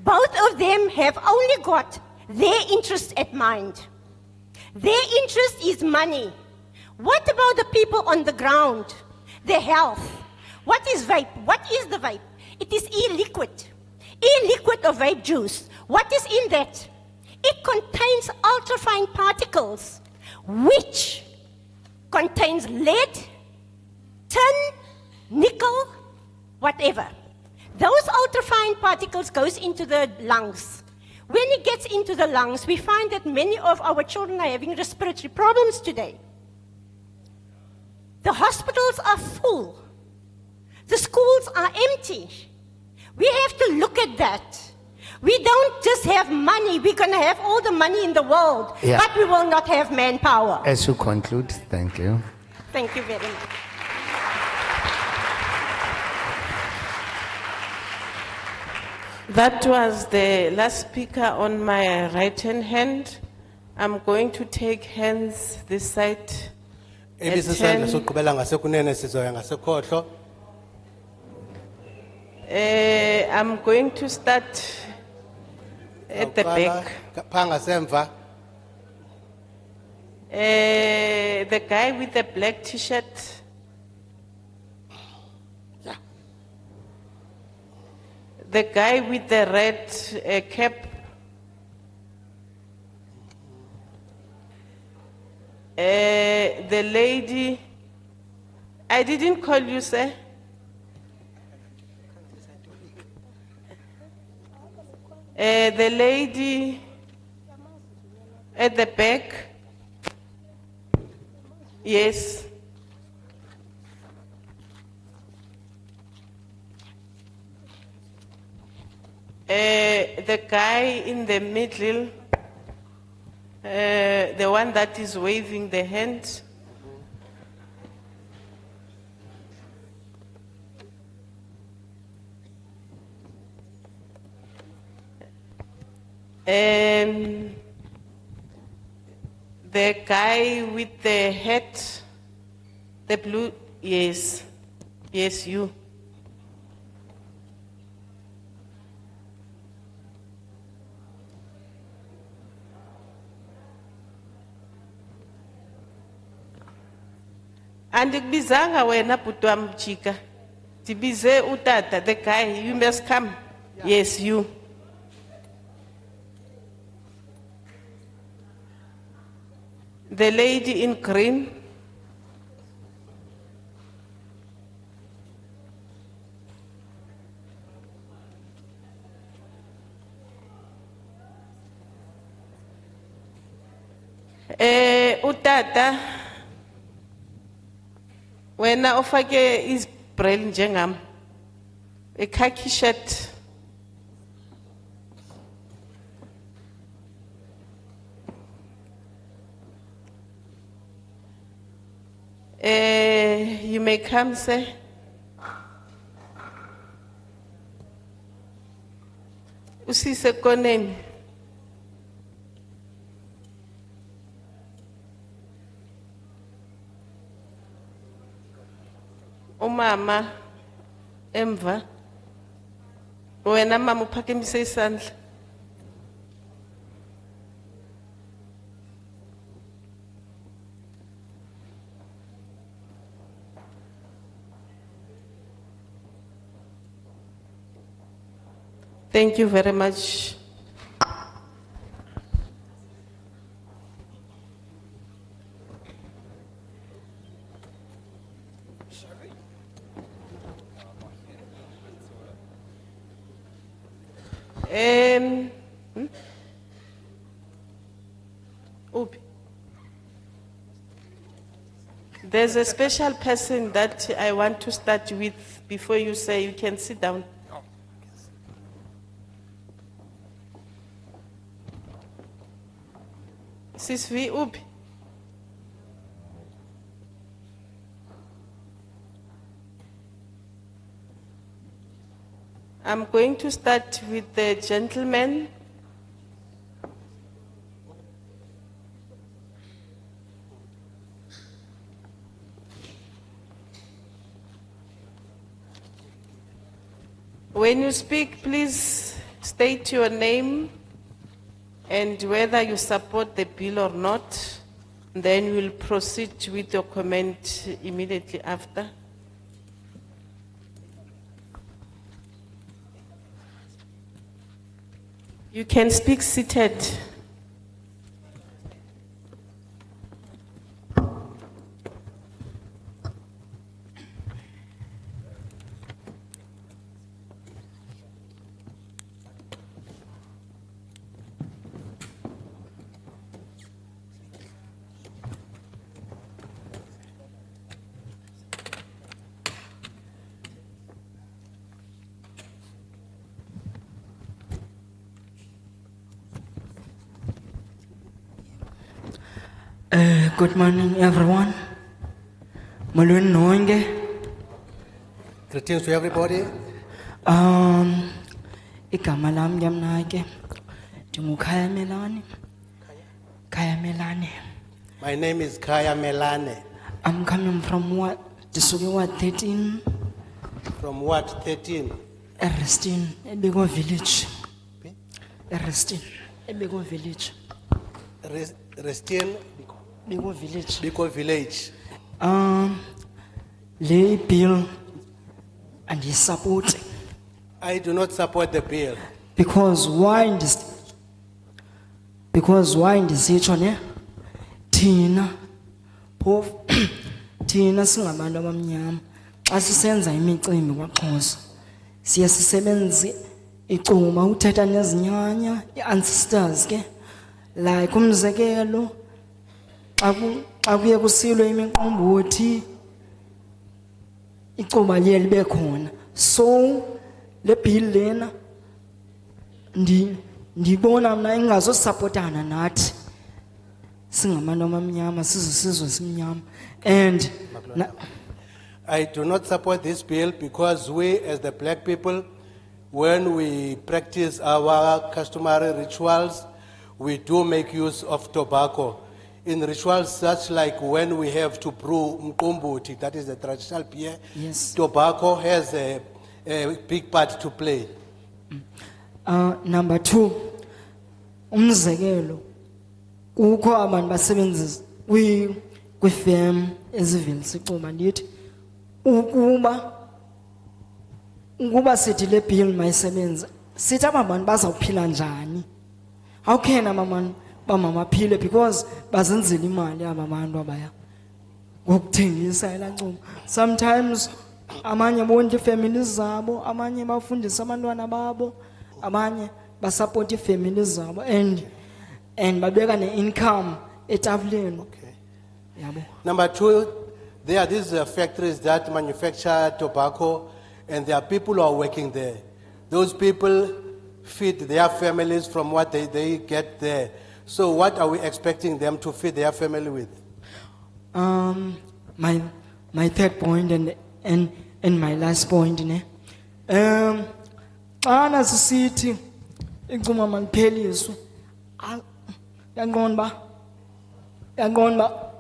both of them have only got their interest at mind. Their interest is money. What about the people on the ground? Their health. What is vape? What is the vape? It is e-liquid. E-liquid of vape juice. What is in that? It contains ultrafine particles, which contains lead, tin, nickel, whatever. Those ultrafine particles goes into the lungs. When it gets into the lungs, we find that many of our children are having respiratory problems today. The hospitals are full. The schools are empty. We have to look at that. We don't just have money. We're going to have all the money in the world, Yeah. but we will not have manpower. As you conclude, thank you. Thank you very much. That was the last speaker on my right-hand hand. I'm going to take hands this side. at Ebisisandla 10. sokugqibela ngasekunene sizoya ngasekhohlo. I'm going to start at the back. Phaa ngasemva. The guy with the black t-shirt. The guy with the red cap. The lady. I didn't call you, sir. The lady at the back. Yes. The guy in the middle, the one that is waving the hand. The guy with the hat, the blue, yes, yes, you. Andikubizanga wena bhuti wam Jika. Ndibize utata, the guy, you must come. Yes, you. The lady in green. Utata, wena ofake isbraille njengam, a khaki shirt. You may come, sir. Usise koneni. Umama emva. Wena mama uphakemise isandla. Thank you very much. Ubi. There's a special person that I want to start with before you say you can sit down. Sis V. Ubi. I'm going to start with the gentleman. When you speak, please state your name and whether you support the bill or not. Then we'll proceed with your comment immediately after. You can speak seated. Good morning, everyone. Molweni nonke. Greetings to everybody. Igama lam ngemnake. Ndingukhaya Melane. Khaya Melane. My name is Kaya Melane. I'm coming from what? Ndisuke Ward 13. From Ward 13. Erestin, Ebego Village. Erestin, Ebego Village. Restin. Biko Village. Biko Village. Le bill and his support. I do not support the bill. Because why in this situation, Tina, poor Tina singabantu abamnyama xa sisenza imicimbi kwaXhosa siye sisebenze icuma uthetha nezinyanya i-ancestors ke like umzekelo xa kuye kusilwe imiqombothi icuba liye libe khona so le bill lena ndibona mna ingazosapotana nathi singabantu abamnyama sizwe simnyama and I do not support this bill because we as the black people, when we practice our customary rituals, we do make use of tobacco. In rituals such like when we have to brew mqombothi, that is the traditional beer, yes. Tobacco has a big part to play. Number 2, umzekelo kukho abantu basebenzisa kwi-firm ezivelisa icuma ndithi ukuba sithi le bill mayisebenze sithi aba bantu bazawuphila njani. How can abantu bamaphile because bazenzela imali aba bantu abaya ngokuthengisa ela ncuma. Sometimes amanye bonke families zabo, amanye bafundisa abantwana babo, amanye basupport families zabo and babeka ne-income etafuleni. Yabo. Number 2, there are these factories that manufacture tobacco and there are people who are working there. Those people feed their families from what they get there. So what are we expecting them to feed their family with? My third point and my last point ne. Xana sisithi icuma malipheliswe. Yaqonda ba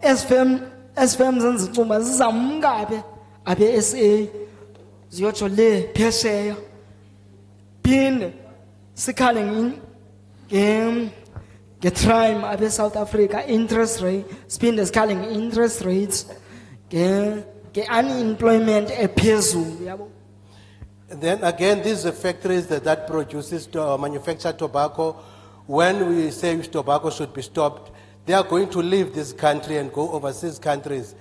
SFM zenza icuma zizamka apha SA ziyotsho le phesheya phinde sikhale nge-crime apha eSouth Africa, interest rate siphinde sikhale nge-interest rates nge-unemployment ephezulu yabo. Then again, these are factories that produces manufacture tobacco. When we say tobacco should be stopped, they are going to leave this country and go overseas countries.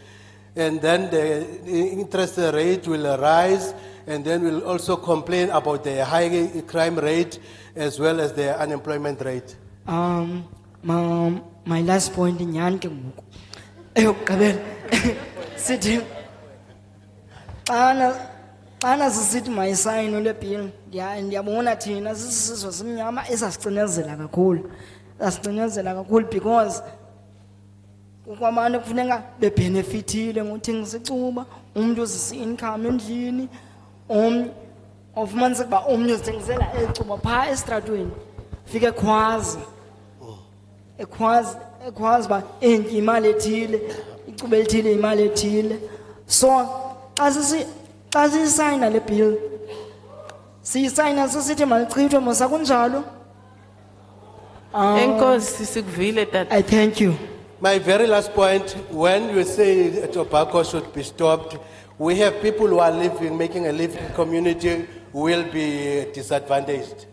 And then the interest rate will rise, and then we'll also complain about the high crime rate as well as the unemployment rate. My my last point nyhani ke ngoku eyokugqibela sithi xana sisithi mayisayinwe le bill ndiyabona thina sisizwe simnyama esasicinezela kakhulu because kwabantu kufuneka bebhenefithile ngothengisa icuba umntu uzisa income endlini omnye ofumaniseka uba omnye uzithengisela icuba phaa esitratweni fike ekhwaza uba enye imali ethile icuba elithile imali ethile so xa siyisayina le bill siyisayina sisithi malichithwe mosa kunjalo. Enkosi sikuvile tata. I thank you. My very last point, when you say tobacco should be stopped, we have people who are living, making a living in the community who will be disadvantaged.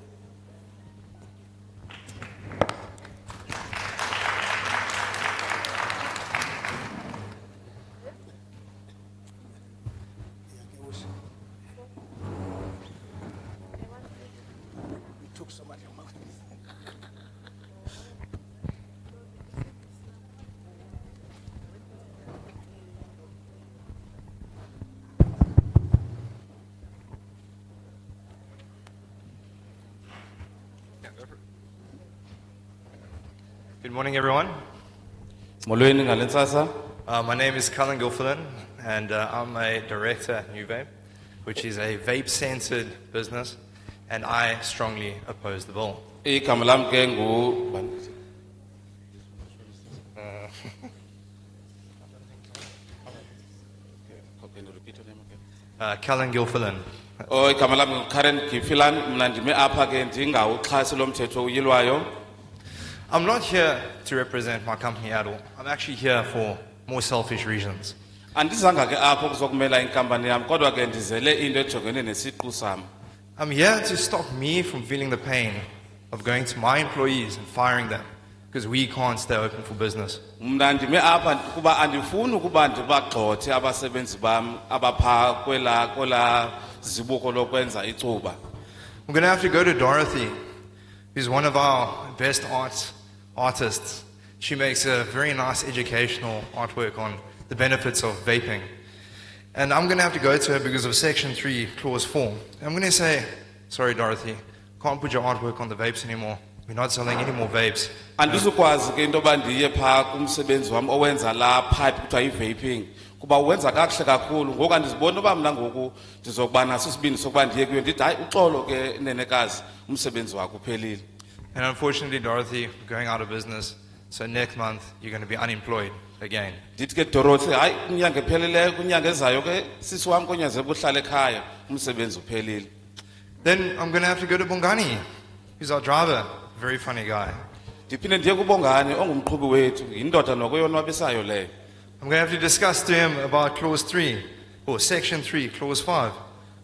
Good morning, everyone. My name is Cullen Gilfillan, and I'm a director at New Vape, which is a vape-centered business, and I strongly oppose the bill. Cullen Gilfillan. I'm not here to represent my company at all. I'm actually here for more selfish reasons. I'm here to stop me from feeling the pain of going to my employees and firing them because we can't stay open for business. I'm going to have to go to Dorothy, who's one of our best artists. She makes a very nice educational artwork on the benefits of vaping. And I'm going to have to go to her because of Section 3, Clause 4. I'm going to say, sorry, Dorothy, can't put your artwork on the vapes anymore. We're not selling any more vapes. kuba wenza kahle kakhulu ngoku andiziboni oba mna ngoku ndizokubana sisibini sokuba ndiye kuyo ndithi hayi uxolo ke nenekazi umsebenzi wakho uphelile. And unfortunately, Dorothy, we're going out of business, so next month you're going to be unemployed again. Ndithi ke Dorothy hayi kunyanga ephelileyo kunyanga ezayo ke sisi wami konyaze buhlala ekhaya umsebenzi uphelile. Then I'm going to have to go to Bongani, who's our driver, very funny guy. Ndiphinde ndiye kuBongani ongumqhubi wethu yindoda noko yonwabisayo leyo. I'm going to have to discuss to him about Clause 3, or Section 3, Clause 5.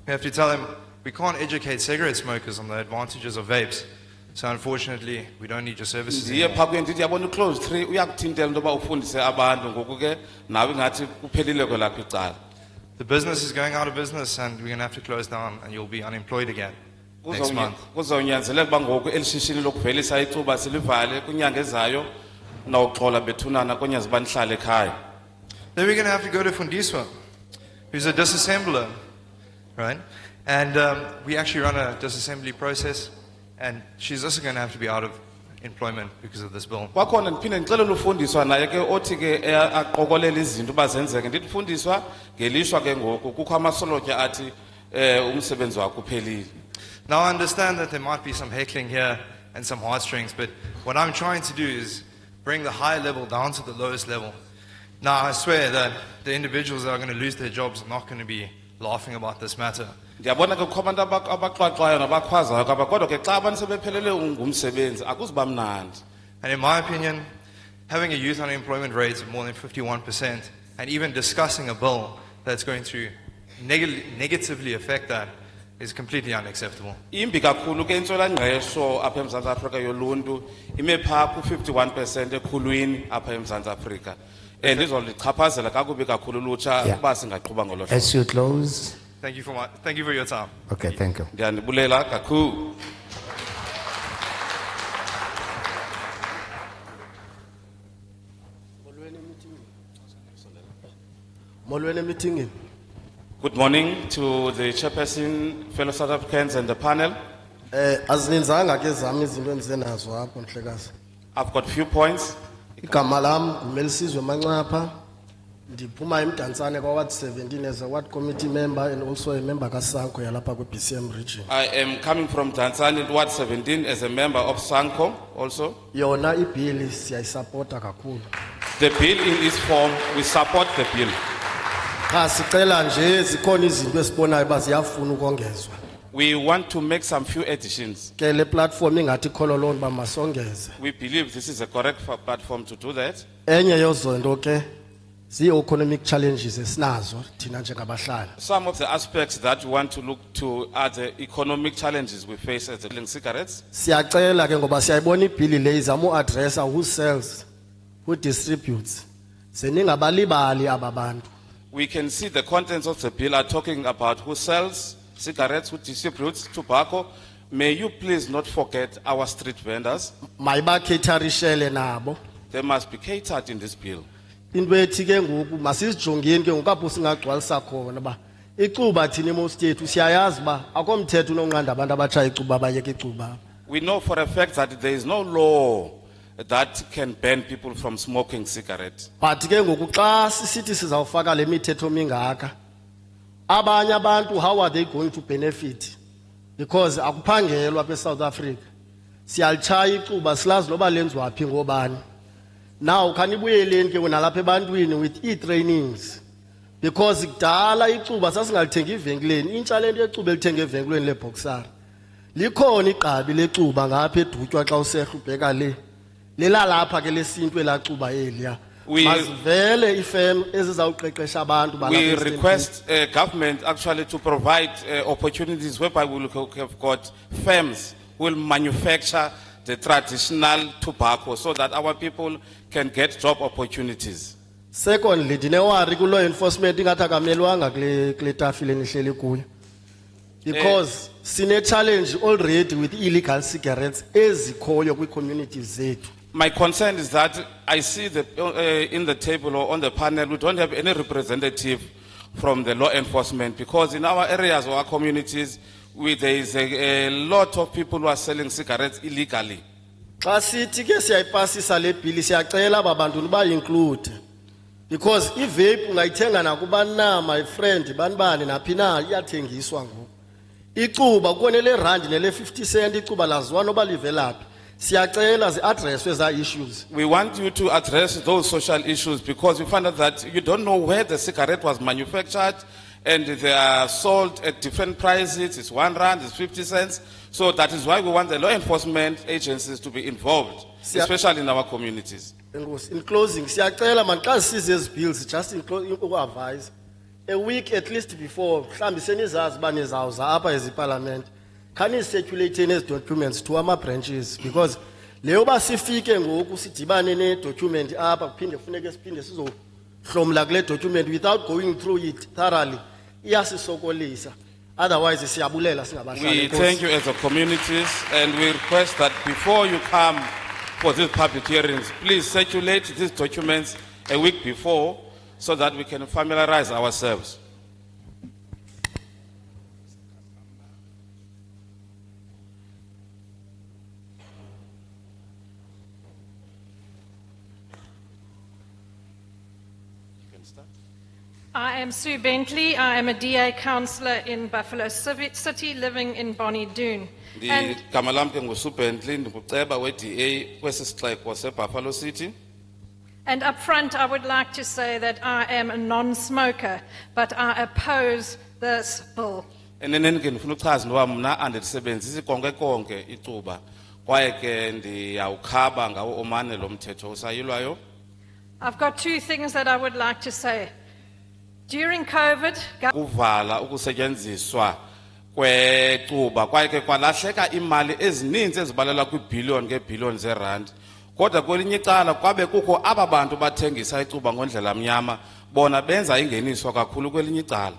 We have to tell him we can't educate cigarette smokers on the advantages of vapes. So unfortunately, we don't need your services Ndiye anymore. pha kuye ndithi yabona Clause 3 uyakuthintela into yoba ufundise abantu ngoku ke nawe ngathi kuphelile kwelakho icala. The business is going out of business and we're going to have to close down and you'll be unemployed again next month. Kuzonyanzeleka uba ngoku elishishini lokuvelisa icuba silivale kunyanga ezayo nawuxola bethunana konyaze uba nihlale ekhaya. Then we're going to have to go to Fundiswa, who's a disassembler, right? And we actually run a disassembly process, and she's also going to have to be out of employment because of this bill. Kwakhona ndiphinde ndixelele ufundiswa naye ke othi ke aqokolele izinto uba zenzeke ndithi fundiswa ngelishwa ke ngoku kukho amasolotya athi umsebenzi wakho uphelile. Now I understand that there might be some heckling here and some heartstrings, but what I'm trying to do is bring the high level down to the lowest level. Now I swear that the individuals that are going to lose their jobs are not going to be laughing about this matter. Ndiyabona ke kukho abantu abaxwaxwayo nabakhwazayo kodwa ke xa abantu sebephelele ngumsebenzi akuziba mnandi. And in my opinion, having a youth unemployment rate of more than 51% and even discussing a bill that's going to negatively affect that is completely unacceptable. Imbi kakhulu ke intswelangqesho apha eMzantsi Afrika yoluntu ime phaa ku-51% ekhulwini apha eMzantsi Afrika. And izolichaphazela kakubi kakhulu ulutsha uba singaqhuba ngolo hlobo. As you close. Thank you for your time. Okay, thank you. Ndiyanibulela kakhulu. Molweni meeting. Good morning to the chairperson, fellow South Africans and the panel. Azininzanga ke zami izinto endizenazo apho Mhlekazi. I've got few points. Igama lam nguMelisizwe Manxapha. Ndiphuma eMdantsane kwaWard 17 as a ward committee member and also a member kaSanko yalapha kwiBCM region. I am coming from Tanzania, Ward 17, as a member of Sanko also. Yona ibill siyayisupporta kakhulu. The bill in its form, we support the bill. Cha sicela nje zikhona izinto esibonayo baziyafuna ukongezwa. We want to make some few additions. Ke le platform ingathi khololoni ba masongeze. We believe this is a correct platform to do that. Enye yozonto ke zi-economic challenges esinazo thina njengabahlali. Some of the aspects that we want to look to are the economic challenges we face as selling cigarettes. Siyacela ke ngoba siyayibona ibhili le izama uaddressa who sells, who distributes. Seningabalibali ababantu. We can see the contents of the bill are talking about who sells cigarettes, who distributes tobacco. May you please not forget our street vendors. Mayibakhetharishele nabo. They must be catered in this bill. Into ethi ke ngoku masizijongeni ke ngokapho singagcwalisa khona ba icuba thina most yethu siyayazi ba akomthetho unonqanda abantu abatshaya icuba abayeka icuba. We know for a fact that there is no law that can ban people from smoking cigarettes. But ke ngoku xa sisithi sizawufaka le mithetho mingaka abanye abantu how are they going to benefit? Because akuphangelwa pe South Africa. Siyalitshaya icuba silazi noba lenziwa phi ngobani. Now kanibuyeleni ke nalapha ebantwini with e-trainings because kudala icuba sasingalithenga evenkileni intsha lento yecuba elithenga evenkileni leBoxer likhona igqabi lecuba ngapha edutywa xa usehla ubheka le lelalapha ke lesintu elacuba eliya masivele ifem ezizawuqeqesha abantu balapha. We request government actually to provide opportunities whereby we will have got firms who will manufacture the traditional tobacco so that our people can get job opportunities. Secondly, dinewari ku law enforcement ingathi akamelwanga kule tafile nihleli kuyo. Because sine challenge already with illegal cigarettes ezikhoyo kwi communities zethu. My concern is that I see in the table or on the panel we don't have any representative from the law enforcement because in our areas or our communities there is a lot of people who are selling cigarettes illegally. Xa sithi ke siyayipasisa le bill siyacela babantu ba include because i-vape ungayithenga nakubani na my friend banibani naphi na iyathengiswa ngoku. Icuba kukonele rand nele 50 cent icuba laziwa noba livelaphi. Siyacela zi-addresswe za issues. We want you to address those social issues because we found out that you don't know where the cigarette was manufactured and they are sold at different prices. It's 1 rand, it's 50 cents. So that is why we want the law enforcement agencies to be involved, especially in our communities. In closing, siyacela man xa size ezi bills just in advise a week at least before mhlambi senizazi ba nizawuza apha eziparlament can circulate ezi documents to ama branches because leyo ba sifike ngoku sidibane ne document apha kuphinde kufuneke siphinde sizohlomla kule document without going through it thoroughly iyasisokolisa. Otherwise siyabulela singabahlali. We thank you as a communities and we request that before you come for these public hearings, please circulate these documents a week before so that we can familiarize ourselves. I am Sue Bentley. I am a DA councillor in Buffalo City, living in Bonnie Doon. And Igama lam ke nguSue Bentley, ndinguceba we-DA kwesi sixeko seBuffalo City. And up front, I would like to say that I am a non-smoker, but I oppose this bill. Eneneni ke ndifuna uchaza ngoba mna andisebenzisi konke icuba kwaye ke ndiyawukhaba ngawo omane lo mthetho usayilwayo. I've got two things that I would like to say. During COVID, Kuvala ukusetyenziswa kwecuba kwaye ke kwalahleka imali ezininzi ezibalela kwi-billion ngeebhillion zerandi. Kodwa kwelinye icala kwabe kukho aba bantu bathengisa icuba ngondlela mnyama bona benza ingeniso kakhulu kwelinye icala.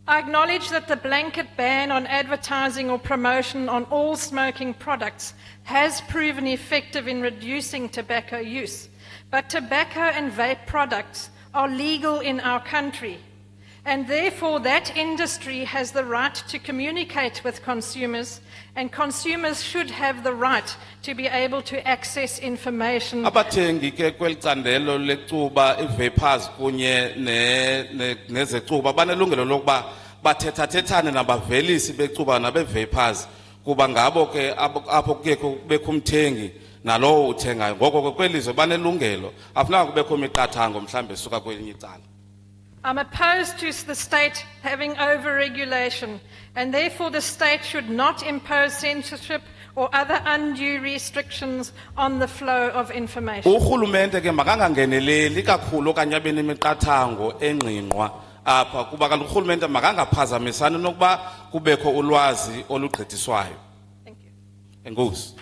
I acknowledge that the blanket ban on advertising or promotion on all smoking products has proven effective in reducing tobacco use. but tobacco and vape products are legal in our country, and therefore that industry has the right to communicate with consumers, and consumers should have the right to be able to access information. Abathengi ke kwelicandelo lecuba ivapors kunye nezecuba banelungelo lokuba bathethathethane nabavelisi becuba nabevapors kuba ngabo ke apho kuye kubekho umthengi nalowo uthengayo. Ngoko ke kwelizwe banelungelo afunanga kubekho imiqathango mhlambe suka kwelinye icala. I'm opposed to the state having over-regulation, and therefore the state should not impose censorship or other undue restrictions on the flow of information. Urhulumente ke makangangeneleli kakhulu okanye abe nemiqathango engqingqwa apha kuba kaloku urhulumente makangaphazamisani nokuba kubekho ulwazi olugqithiswayo. Thank you. Enkosi.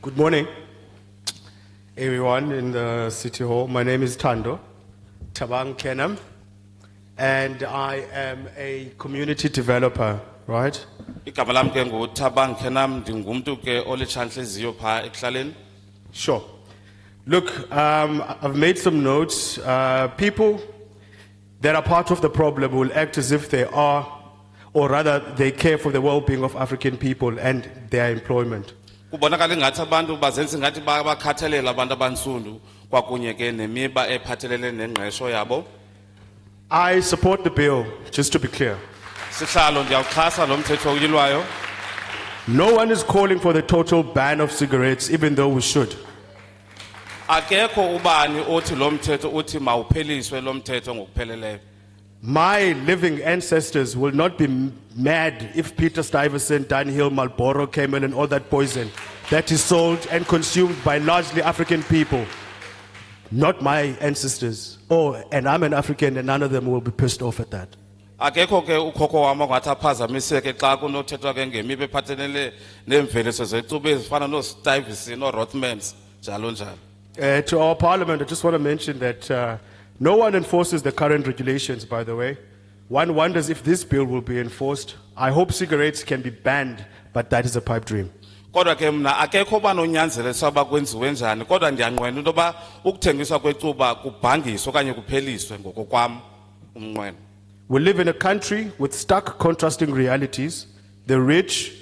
Good morning, everyone in the City Hall. My name is Thando Tabang Kenam, and I am a community developer, right? Igama lam ke nguThabang Kenam, ndingumntu ke olitshantliziyo pha ekuhlaleni. Sure. Look, I've made some notes. People that are part of the problem will act as if they are, or rather they care for the well-being of African people and their employment. Kubonakala ngathi abantu bazenza ngathi bakhathalela abantu abantsundu kwakunye ke nemiba ephathelene nengqesho yabo. I support the bill, just to be clear. Sihlalo ndiyawuxhasa lo mthetho uyilwayo. No one is calling for the total ban of cigarettes, even though we should. Akekho ubani othi lo mthetho uthi mawupheliswe lo mthetho ngokupheleleyo. My living ancestors will not be mad if Peter Stuyvesant, Dunhill, Marlboro, Camel, and all that poison that is sold and consumed by largely African people. Not my ancestors. Oh, and I'm an African, and none of them will be pissed off at that. Akekho ke ukhokho wami ongathi aphazamiseke xa kunothethwa ke ngemiba ephathelene neemveliso zecuba ezifana no-Stuyvesant, no-Rothmans, njalo njalo. To our parliament, I just want to mention that no one enforces the current regulations, by the way. One wonders if this bill will be enforced. I hope cigarettes can be banned, but that is a pipe dream. Kodwa ke mna akekho banonyanzelisa uba kwenziwe njani kodwa ndiyanqwena into yoba ukuthengiswa kwecuba kubhangiswe okanye kupheliswe ngokokwam umnqweno. We live in a country with stark contrasting realities. The rich,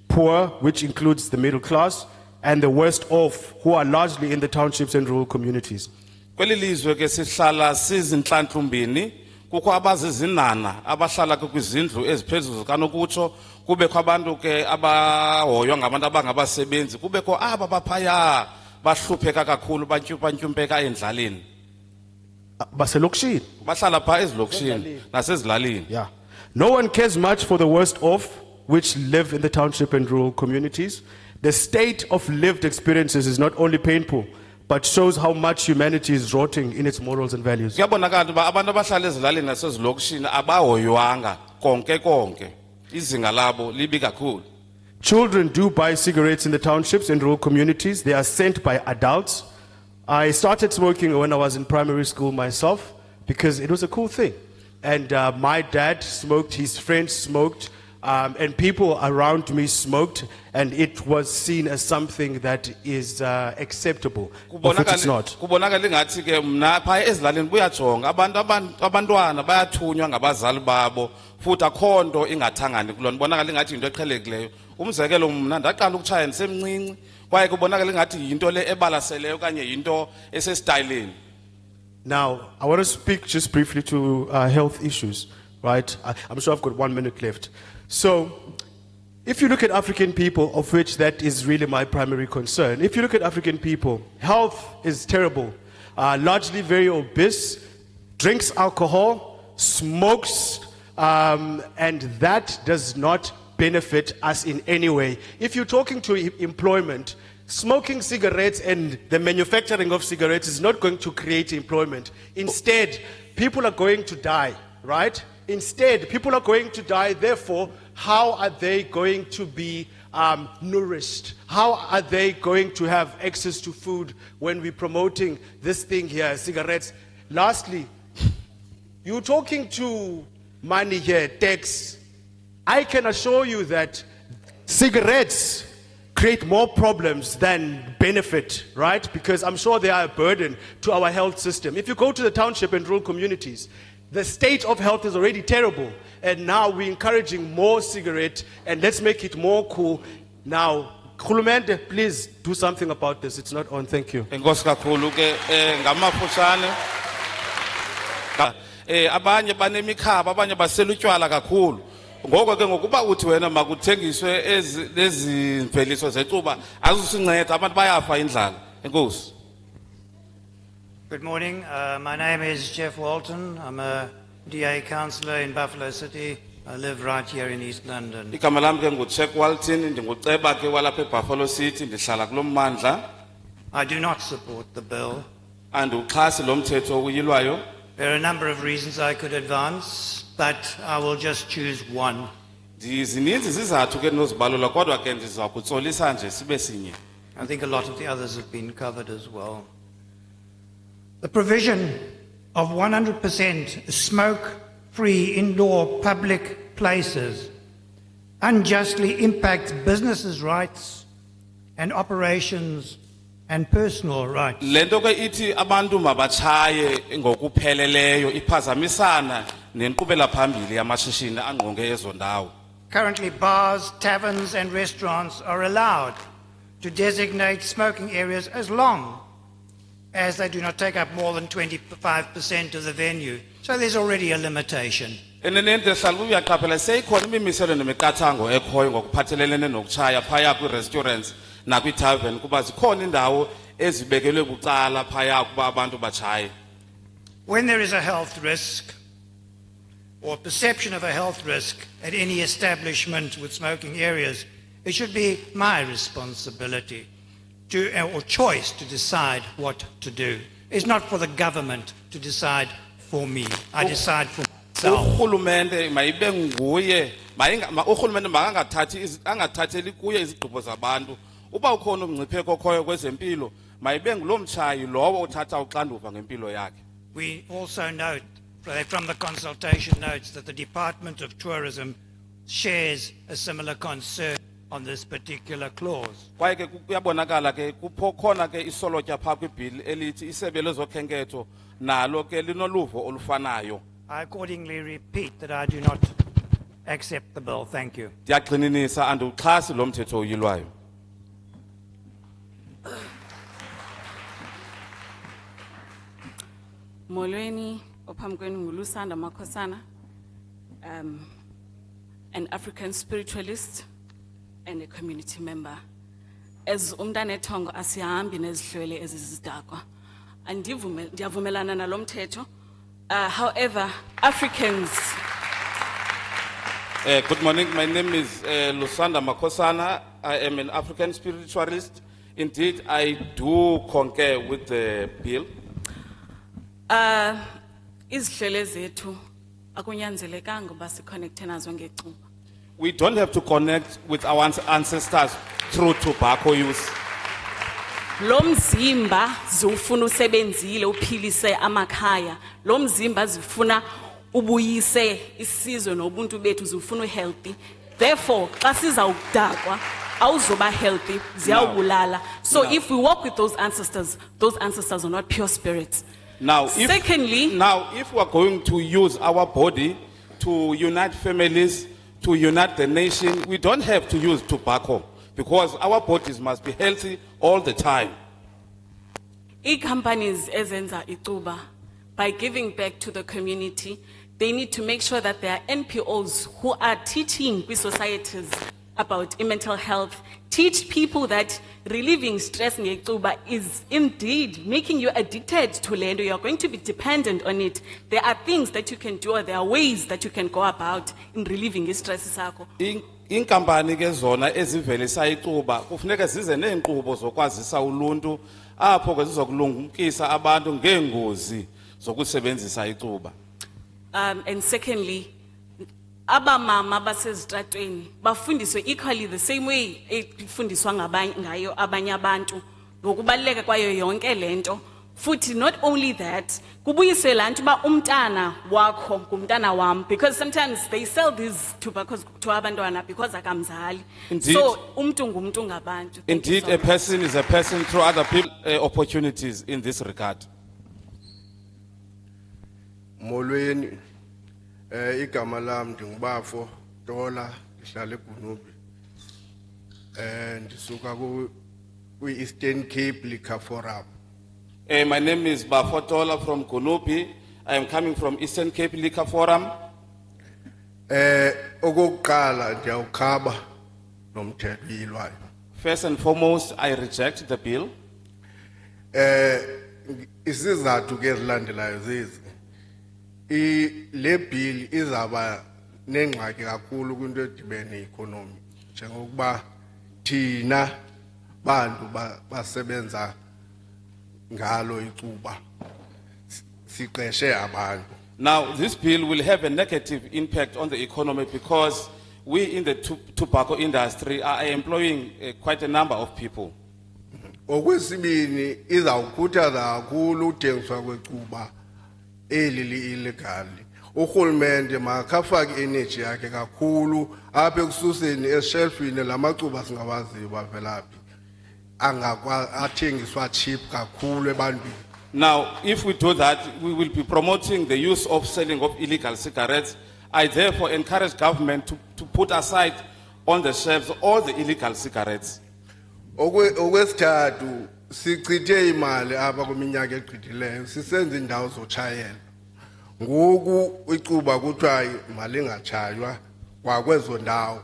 poor, which includes the middle class, and the worst off, who are largely in the townships and rural communities. Kweli lizwe ke sihlala sizintlantlumbini kukho abazizinana abahlala kwizindlu eziphezulu kanokutsho kubekho abantu ke abahoywa ngabantu abangabasebenzi kubekho aba baphaya bahlupheka kakhulu bantyumpantyumpeka endlaleni baselokishini bahlala pha ezilokishini nasezilalini. Yeah. No one cares much for the worst off, which live in the township and rural communities. The state of lived experiences is not only painful, but shows how much humanity is rotting in its morals and values. Kuyabonakala uba abantu abahlala ezilalini nasezilokishini abahoywanga konke konke izinga labo libi kakhulu. Children do buy cigarettes in the townships and rural communities. They are sent by adults. I started smoking when I was in primary school myself because it was a cool thing. And my dad smoked, his friends smoked, and people around me smoked, and it was seen as something that is acceptable, of which it's not. Kubonakala ngathi ke mna pha ezilalini buyajonga abantwana bayathunywa ngabazali babo futhi akho nto ingathangani kulona bonakala ngathi into eqhelekileyo. Umzekelo mna ndaqala ukutshaya ndisemncinci kwaye kubonakala ngathi yinto le ebalaseleyo kanye yinto esestyleni. Now, I want to speak just briefly to health issues, right? I'm sure I've got 1 minute left. So, if you look at African people, of which that is really my primary concern, if you look at African people, health is terrible. Largely very obese, drinks alcohol, smokes, and that does not benefit us in any way. If you're talking to employment, smoking cigarettes and the manufacturing of cigarettes is not going to create employment. Instead, people are going to die, right? Instead, people are going to die. Therefore, how are they going to be nourished? How are they going to have access to food when we're promoting this thing here, cigarettes? Lastly, you're talking to money here, tax. I can assure you that cigarettes create more problems than benefit, right? Because I'm sure they are a burden to our health system. If you go to the township and rural communities, the state of health is already terrible. And now we're encouraging more cigarette, and let's make it more cool. Now, Khulumente, please do something about this. It's not on. Thank you. Enkosi kakhulu ke ngamafutshane abanye banemikhaba abanye basela utywala kakhulu ngoko ke ngokuba uthi wena makuthengiswe lezi mveliso zecuba azusinceda abantu bayafa indlala. Enkosi. Good morning. My name is Jeff Walton. I'm a DA councillor in Buffalo City. I live right here in East London. Igama lami ke nguCheck Walton, ndinguceba ke walapha eBuffalo City, ndihlala kulo mmandla. I do not support the bill. Andiwuxhasi lo mthetho uyilwayo. There are a number of reasons I could advance, but I will just choose one. Zininzi izizathu ke nozibalula kodwa ke ndiza kutsolisa nje sibe sinye. I think a lot of the others have been covered as well. The provision of 100% smoke-free indoor public places unjustly impacts businesses' rights and operations and personal rights. Lento ke ithi abantu mabatshaye ngokupheleleyo iphazamisana nenkqubela phambili yamashishini angqonge ezo ndawo. Currently, bars, taverns and restaurants are allowed to designate smoking areas as long as they do not take up more than 25% of the venue. So there's already a limitation. Enenente salbu uyaqaphela seyikhona imimiselo nemiqathango ekhoyo ngokuphathelene nokutshaya phaya kwi-restaurants nakwi-tavern kuba zikhona indawo ezibekelwe bucala phaya kuba abantu batshaye. When there is a health risk or perception of a health risk at any establishment with smoking areas, it should be my responsibility or choice to decide what to do. It's not for the government to decide for me. I decide for myself. Urhulumente mayibe nguye urhulumente angathatheli kuye izigqibo zabantu. Uba ukhona umngcipheko okhoyo kwezempilo mayibe ngulo mtshayi lowo uthatha uxanduva ngempilo yakhe. We also note from the consultation notes that the Department of Tourism shares a similar concern on this particular clause. Kwaye ke kuyabonakala ke kukhona ke isolotya phaa kwibill elithi isebe lezokhenketho nalo ke linoluvo olufanayo. I accordingly repeat that I do not accept the bill. Thank you. Ndiyagxininisa andiwuxhasi lo mthetho uyilwayo. Molweni ophamkweni nguLusanda Makhosana, an African spiritualist and a community member. As umntana ethongo asihambi nezihlwele ezizidakwa. Ndiyavumelana nalo mthetho. However, Africans. Good morning. My name is Lusanda Makhosana. I am an African spiritualist. Indeed, I do concur with the bill. Izihlwele zethu akunyanzelekanga uba sikhonekthe nazo ngecuba. We don't have to connect with our ancestors through tobacco use. Lo mzimba zifuna usebenzile uphilise amakhaya. Lo mzimba zifuna ubuyise isizwe nobuntu bethu zifuna uhealthy. Therefore, xa sizawudakwa awuzoba healthy, ziyawubulala. So if we walk with those ancestors are not pure spirits. Now, secondly, if we are going to use our body to unite families, to unite the nation, we don't have to use tobacco because our bodies must be healthy all the time. E-companies ezenza icuba, by giving back to the community, they need to make sure that there are NPOs who are teaching with societies about mental health, teach people that relieving stress ngecuba is indeed making you addicted to lendo. You're going to be dependent on it. There are things that you can do, or there are ways that you can go about in relieving stress sakho. Inkampani ke zona ezivelisa icuba kufuneka zize neenkqubo zokwazisa uluntu apho ke zizokulumkisa abantu ngeengozi zokusebenzisa icuba. And secondly, abamama basezitratweni bafundiswe equally the same way efundiswa ngayo abanye abantu ngokubaleka kwayo yonke lento Futhi not only that, kubuyise laa nto uba umntana wakho ngumntana wam, because sometimes they sell these tobaccos to abantwana because akamzali. Indeed. So umntu ngumntu ngabantu. Thank you Indeed, so a much. person is a person through other people, opportunities in this regard. Molweni igama lam ndingubafo Tola ndihlala eGunubi ndisuka ku Eastern Cape Liquor Forum. My name is Bafotola from Gunubi. I am coming from Eastern Cape Liquor Forum. Okokuqala ndiyawukhaba nomthetho uyilwayo. First and foremost, I reject the bill. Isizathu ke ezilandelayo zizi le bill izaba nengxaki kakhulu kwinto edibene ne-economy njengokuba thina bantu basebenza ngalo icuba siqeshe abantu. Now, this bill will have a negative impact on the economy because we in the tobacco industry are employing quite a number of people. Okwesibini izawukhuthaza kakhulu uthengiswa kwecuba eli li-illegal. Urhulumente makafake energy yakhe kakhulu apha ekususeni eshelfini lamacuba singawaziyo bavelaphi athengiswa cheap kakhulu ebantwini. Now, if we do that, we will be promoting the use of selling of illegal cigarettes. I therefore encourage government to put aside on the shelves all the illegal cigarettes. Okwesithathu sichithe imali apha kwiminyaka egqithileyo sisenza indawo zotshayela. Ngoku icuba kuthiwa imali ingatshaywa kwakwezo ndawo.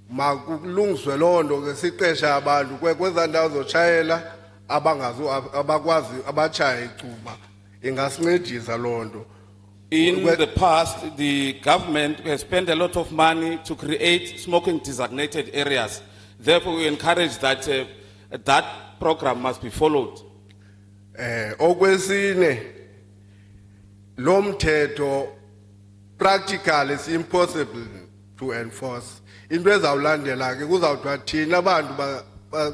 Makulungiswe loo nto ke siqeshe abantu kwezaa ndawo zotshayela abakwazi abatshaya icuba ingasincedisa loo nto. In the past, the government has spent a lot of money to create smoking designated areas. Therefore, we encourage that that program must be followed. Okwesine lo mthetho practically it's impossible to enforce. Into ezawulandela ke kuzawuthwa thina abantu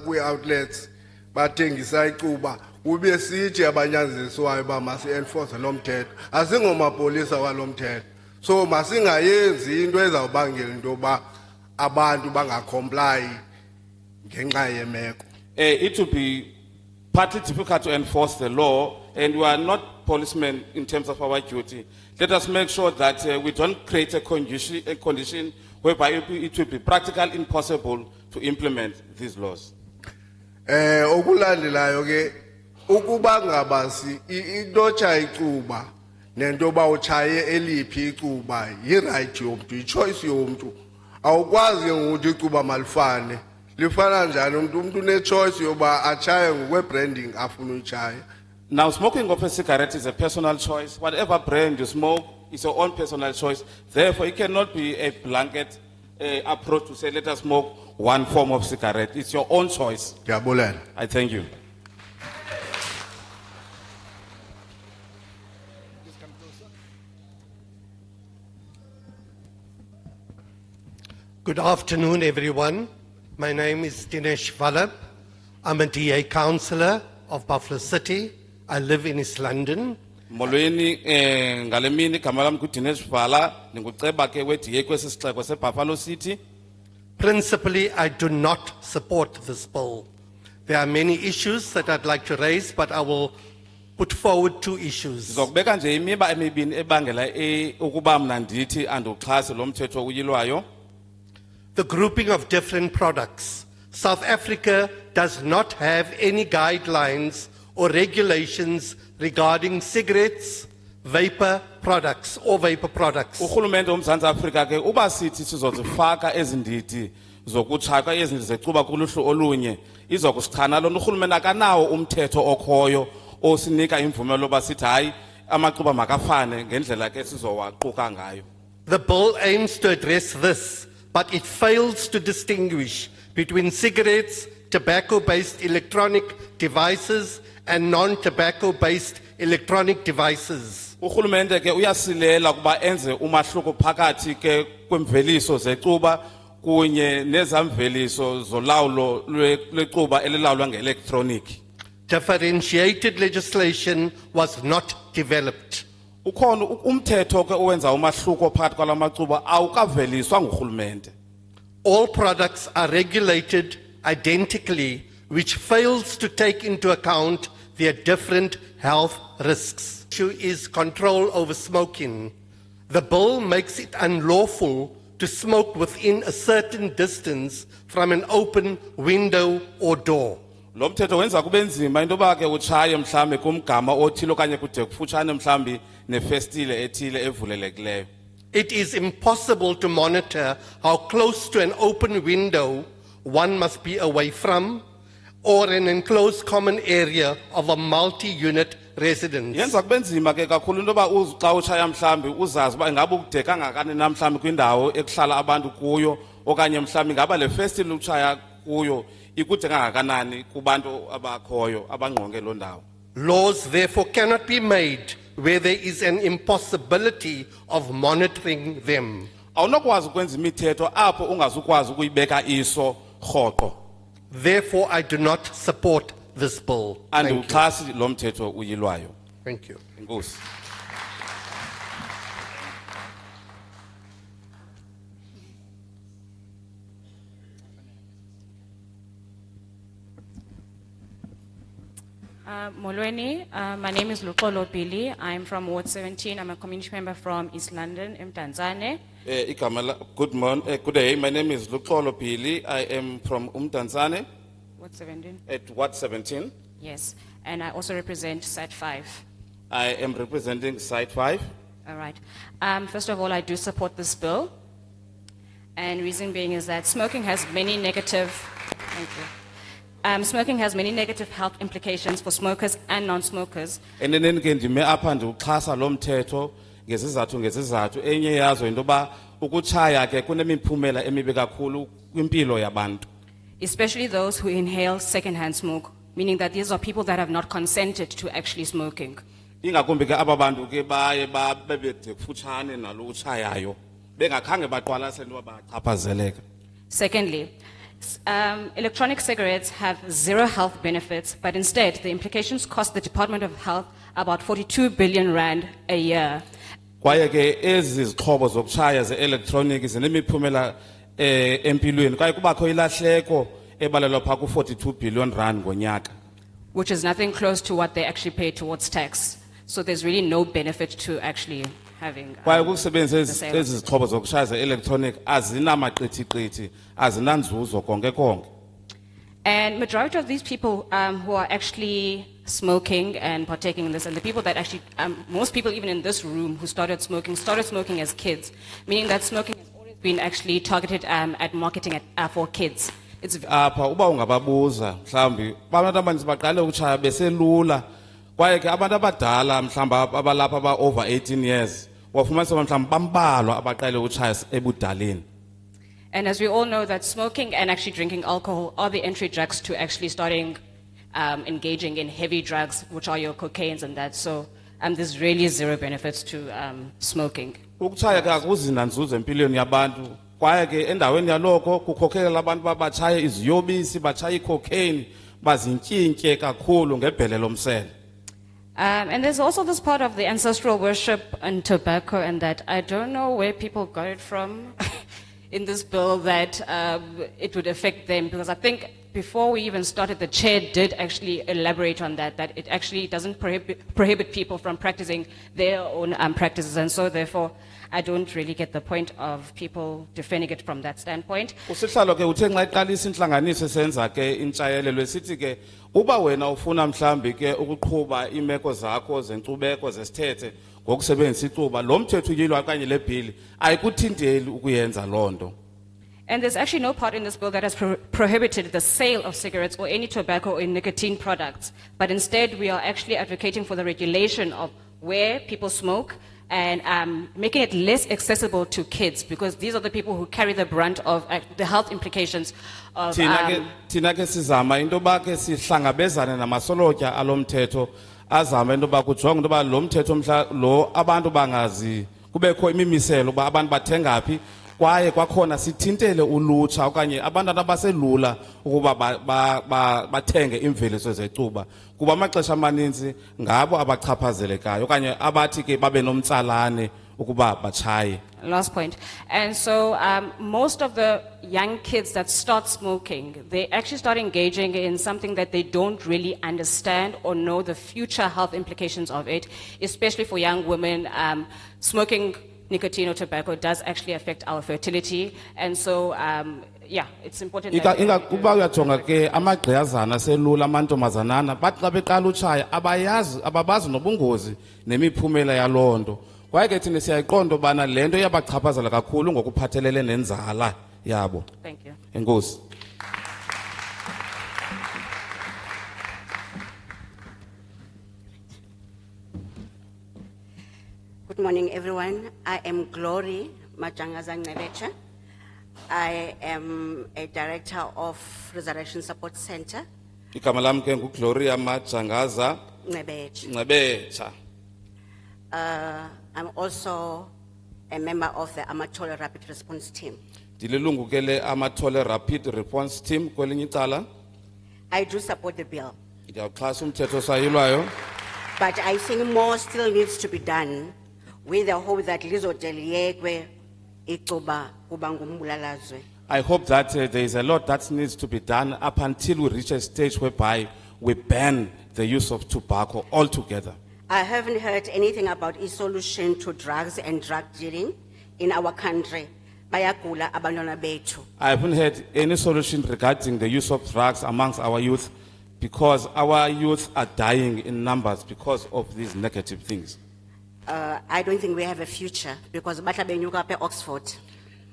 kwi-outlets bathengisa icuba ube sithi abanyanzeliswayo ba masi-enforce lo mthetho asingomapolisa walo mthetho, so masingayenzi into ezawubangela into yoba abantu bangacomply ngenxa yemeko. It will be partly difficult to enforce the law, and we are not policemen in terms of our duty. Let us make sure that we don't create a condition whereby it will be practically impossible to implement these laws. Okulandelayo ke ukuba ngabasi intotsha icuba nento ba uchaye eliphi icuba yi-right yomntu, i-choice yomntu. Awukwazi ukuthi icuba malifane lifana njani umuntu une-choice yoba achaye ngokwe-branding afuna uyichaye. Now, smoking of a cigarette is a personal choice. Whatever brand you smoke is your own personal choice. Therefore, it cannot be a blanket approach to say, let us smoke one form of cigarette. It's your own choice. I thank you. Good afternoon, everyone. My name is Dinesh Vallabh. I'm a DA councillor of Buffalo City. I live in East London. Molweni ngalemini kamalam kuDinesh Vala ninguceba ke we-DA kwesi sixeko seBuffalo City. Principally, I do not support this bill. There are many issues that I'd like to raise, but I will put forward two issues. Zokubeka nje imiba emibini ebangela ukuba mna ndithi andiwuxhasi lo mthetho uyilwayo. The grouping of different products. South Africa does not have any guidelines or regulations regarding cigarettes, vapor products or vapor products. Urhulumente womZantsi Afrika ke uba sithi sizozifaka ezindidi zokutshaka ezindidi zecuba kuluhlu olunye izokusichana lona urhulumente akanawo umthetho okhoyo osinika imvume loba sithi hayi amacuba makafane ngendlela ke sizowaquka ngayo. The bill aims to address this, but it fails to distinguish between cigarettes, tobacco-based electronic devices and non-tobacco-based electronic devices. Urhulumente ke uyasilela kuba enze umahluko phakathi ke kwemveliso zecuba kunye nezamveliso zolawulo lwecuba elilawulwa ngeelectronic. differentiated legislation was not developed. Ukhona umthetho ke owenza umahluko phakathi kwalamacuba awukaveliswa ngurhulumente. All products are regulated identically, which fails to take into account their different health risks. The issue is control over smoking. The bill makes it unlawful to smoke within a certain distance from an open window or door. Lo mthetho wenza kube nzima into yoba ke utshaye mhlambe kumgama othile okanye kude kufutshane mhlambi nefestile ethile evulelekileyo. It is impossible to monitor how close to an open window one must be away from, or an enclosed common area of a multi-unit residence. Yenza kube nzima ke kakhulu into yoba xa utshaya mhlambi uzazi uba ingabe ukude kangakanani na mhlambi kwindawo ekuhlala abantu kuyo okanye mhlambi ingaba le festile utshaya kuyo ikude kangakanani kubantu abakhoyo abangqonge lo ndawo. Laws therefore cannot be made where there is an impossibility of monitoring them. Awunokwazi ukwenza imithetho apho ungazukwazi ukuyibeka iso rhoqo. Therefore I do not support this bill. Thank you. Andiwuxhasi lo mthetho uyilwayo. Thank you. Enkosi. Molweni, my name is Luxolo Billy. I'm from Ward 17. I'm a community member from East London, Mdantsane. Good day. My name is Luxolo Pili. I am from Mdantsane. Ward 17? At Ward 17. Yes, and I also represent Site 5. I am representing Site 5. All right. First of all, I do support this bill. And reason being is that smoking has many negative, thank you. Smoking has many negative health implications for smokers and non-smokers. Eneneni ke ndime apha ndiuxhasa lo mthetho ngezizathu enye yazo into ba ukutshaya ke kunemiphumela emibi kakhulu kwimpilo yabantu. Especially those who inhale secondhand smoke, meaning that these are people that have not consented to actually smoking. Ingakumbi ke aba bantu ke baye babebede kufutshane nalo utshayayo bengakhange baqwalasele into bachaphazeleka. Secondly, electronic cigarettes have zero health benefits, but instead the implications cost the Department of Health about 42 billion rand a year. Kwaye ke ezi zixhobo zokutshaya ze-electronic zinemiphumela empilweni kwaye kubakho ilahleko ebalelwa phaa ku-42 billion rand ngonyaka. Which is nothing close to what they actually pay towards tax. So there's really no benefit to actually having kwaye ukusebenzisa the sale. ezi zixhobo zokutshaya ze-electronic azinamaqithiqithi azinanzuzo konke konke. And majority of these people who are actually smoking and partaking in this, and the people that actually, most people even in this room who started smoking as kids, meaning that smoking has always been actually targeted at marketing for kids. It's apha uba ungababuza mhlambi abantu abaninzi baqale ukutshaya beselula kwaye ke abantu abadala mhlamba abalapha aba over 18 years wafumanisa mhlamba bambalwa abaqale ukutshaya ebudaleni. And as we all know that smoking and actually drinking alcohol are the entry drugs to actually starting engaging in heavy drugs, which are your cocaines and that. So there's really zero benefits to smoking. Ukutshaya ke akuzinanzuzo empilweni yabantu kwaye ke endaweni yaloko kukhokhelela abantu babatshaye iziyobisi batshaye cocaine bazintyintye kakhulu ngebhele lomsele. And there's also this part of the ancestral worship and tobacco, and that I don't know where people got it from in this bill that it would affect them, because I think before we even started, the chair did actually elaborate on that it actually doesn't prohibit people from practicing their own practices, and so therefore I don't really get the point of people defending it from that standpoint. Usihlalo ke uthe nxa iqalisa inhlanganiso senza ke intshayelelo esithi ke uba wena ufuna mhlambi ke ukuqhuba imeko zakho zenkcubeko zesithethe ngokusebenzisa icuba lo mthetho uyilwa kanye le bill ayikuthinteli ukuyenza lonto. And there's actually no part in this bill that has prohibited the sale of cigarettes or any tobacco or nicotine products, but instead we are actually advocating for the regulation of where people smoke and making it less accessible to kids, because these are the people who carry the brunt of the health implications of Thina ke sizama into ba ke sihlangabezane namasolotya alomthetho azama into ba kujonga into ba lo mthetho mhla lo abantu bangazi kubekho imimiselo ba abantu bathengaphi kwaye kwakhona sithintele ulutsha okanye abantwana abaselula ukuba bathenge imveliso zecuba kuba amaxesha amaninzi ngabo abachaphazelekayo okanye abathi ke babe nomtsalane ukuba batshaye. Last point. And so most of the young kids that start smoking, they actually start engaging in something that they don't really understand or know the future health implications of it, especially for young women. Smoking nicotine or tobacco does actually affect our fertility. And so, yeah, it's important that... Kuba uyajonga ke amagqiyazana selula amantombazanana bathi xa beqala utshaya ababazi nobungozi nemiphumela yaloo nto. Kwaye ke thina siyayiqonda ubana le nto iyabachaphazela kakhulu ngokuphathelele nenzala yabo. Thank you. Enkosi. Good morning, everyone. I am Glory Majangazang-Nebecha. I am a director of Resurrection Support Center. Igama lam ke nguGloria Majangaza Nebecha. I'm also a member of the Amatole Rapid Response Team. Ndililungu ke le Amatole Rapid Response Team kwelinye icala. I do support the bill, Ndiyawuxhasa umthetho osayilwayo. but I think more still needs to be done with the hope that lizodeliyekwe icuba kuba ngumbulalazwe. I hope that there is a lot that needs to be done up until we reach a stage whereby we ban the use of tobacco altogether. I haven't heard anything about a solution to drugs and drug dealing in our country. Bayagula abantwana bethu. I haven't heard any solution regarding the use of drugs amongst our youth because our youth are dying in numbers because of these negative things. I don't think we have a future because batla benyuka pe Oxford.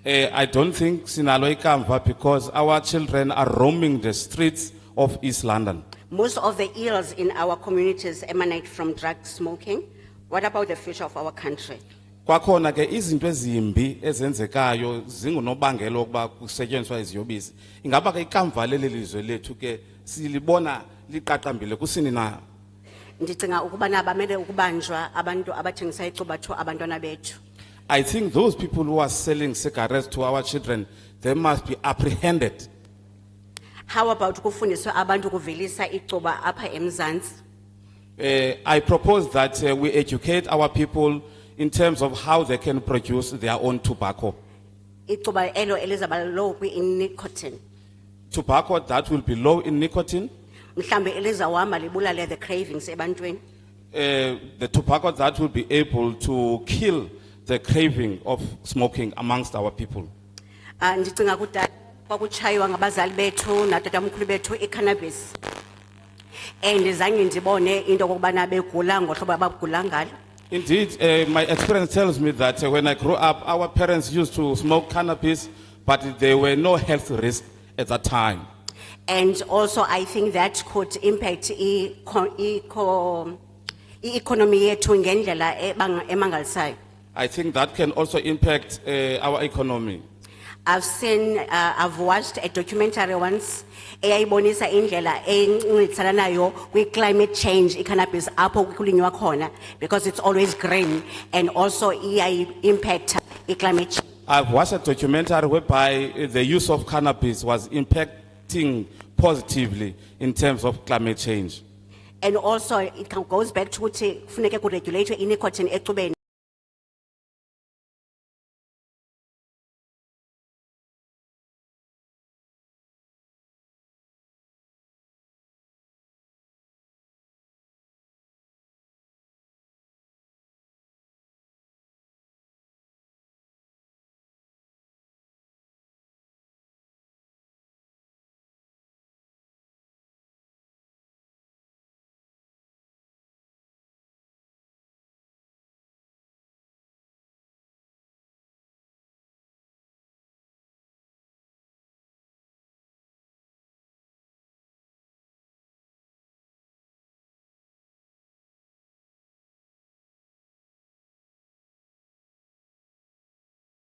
I don't think sinalo ikamva because our children are roaming the streets of East London. Most of the ills in our communities emanate from drug smoking. What about the future of our country? Kwakhona ke izinto ezimbi ezenzekayo zingunobangela wokuba kusetyenziswa iziyobisi. Ingaba ke ikamva leli lizwe lethu ke silibona liqaqambile kusini na? Ndicinga ukubana bamele ukubanjwa abantu abathengisa icuba to abantwana bethu. I think those people who are selling cigarettes to our children, they must be apprehended. How about kufundiswa abantu kuvelisa icuba apha eMzantsi? I propose that we educate our people in terms of how they can produce their own tobacco. Icuba elo elizaba low in nicotine. Tobacco that will be low in nicotine. Mhlambe elizawama libulale the cravings ebantwini. The tobacco that will be able to kill the craving of smoking amongst our people. Ndicinga kudala kwakuchaywa ngabazali bethu natatamkhulu bethu i-cannabis. And zange ndibone into kokubana begula ngohlobo abagula ngalo. Indeed, my experience tells me that when I grew up, our parents used to smoke cannabis, but there were no health risks at that time. And also I think that could impact economy yethu ngendlela emangalisayo. I think that can also impact our economy. I've watched a documentary once eyayibonisa indlela encedisana nayo kwi-climate change i-cannabis apho kulinywa khona because it's always green and also impact i-climate change. I've watched a documentary whereby the use of cannabis was impacting positively in terms of climate change. And also it goes back to ukuthi kufuneke kuregulate i-nicotine ecubeni.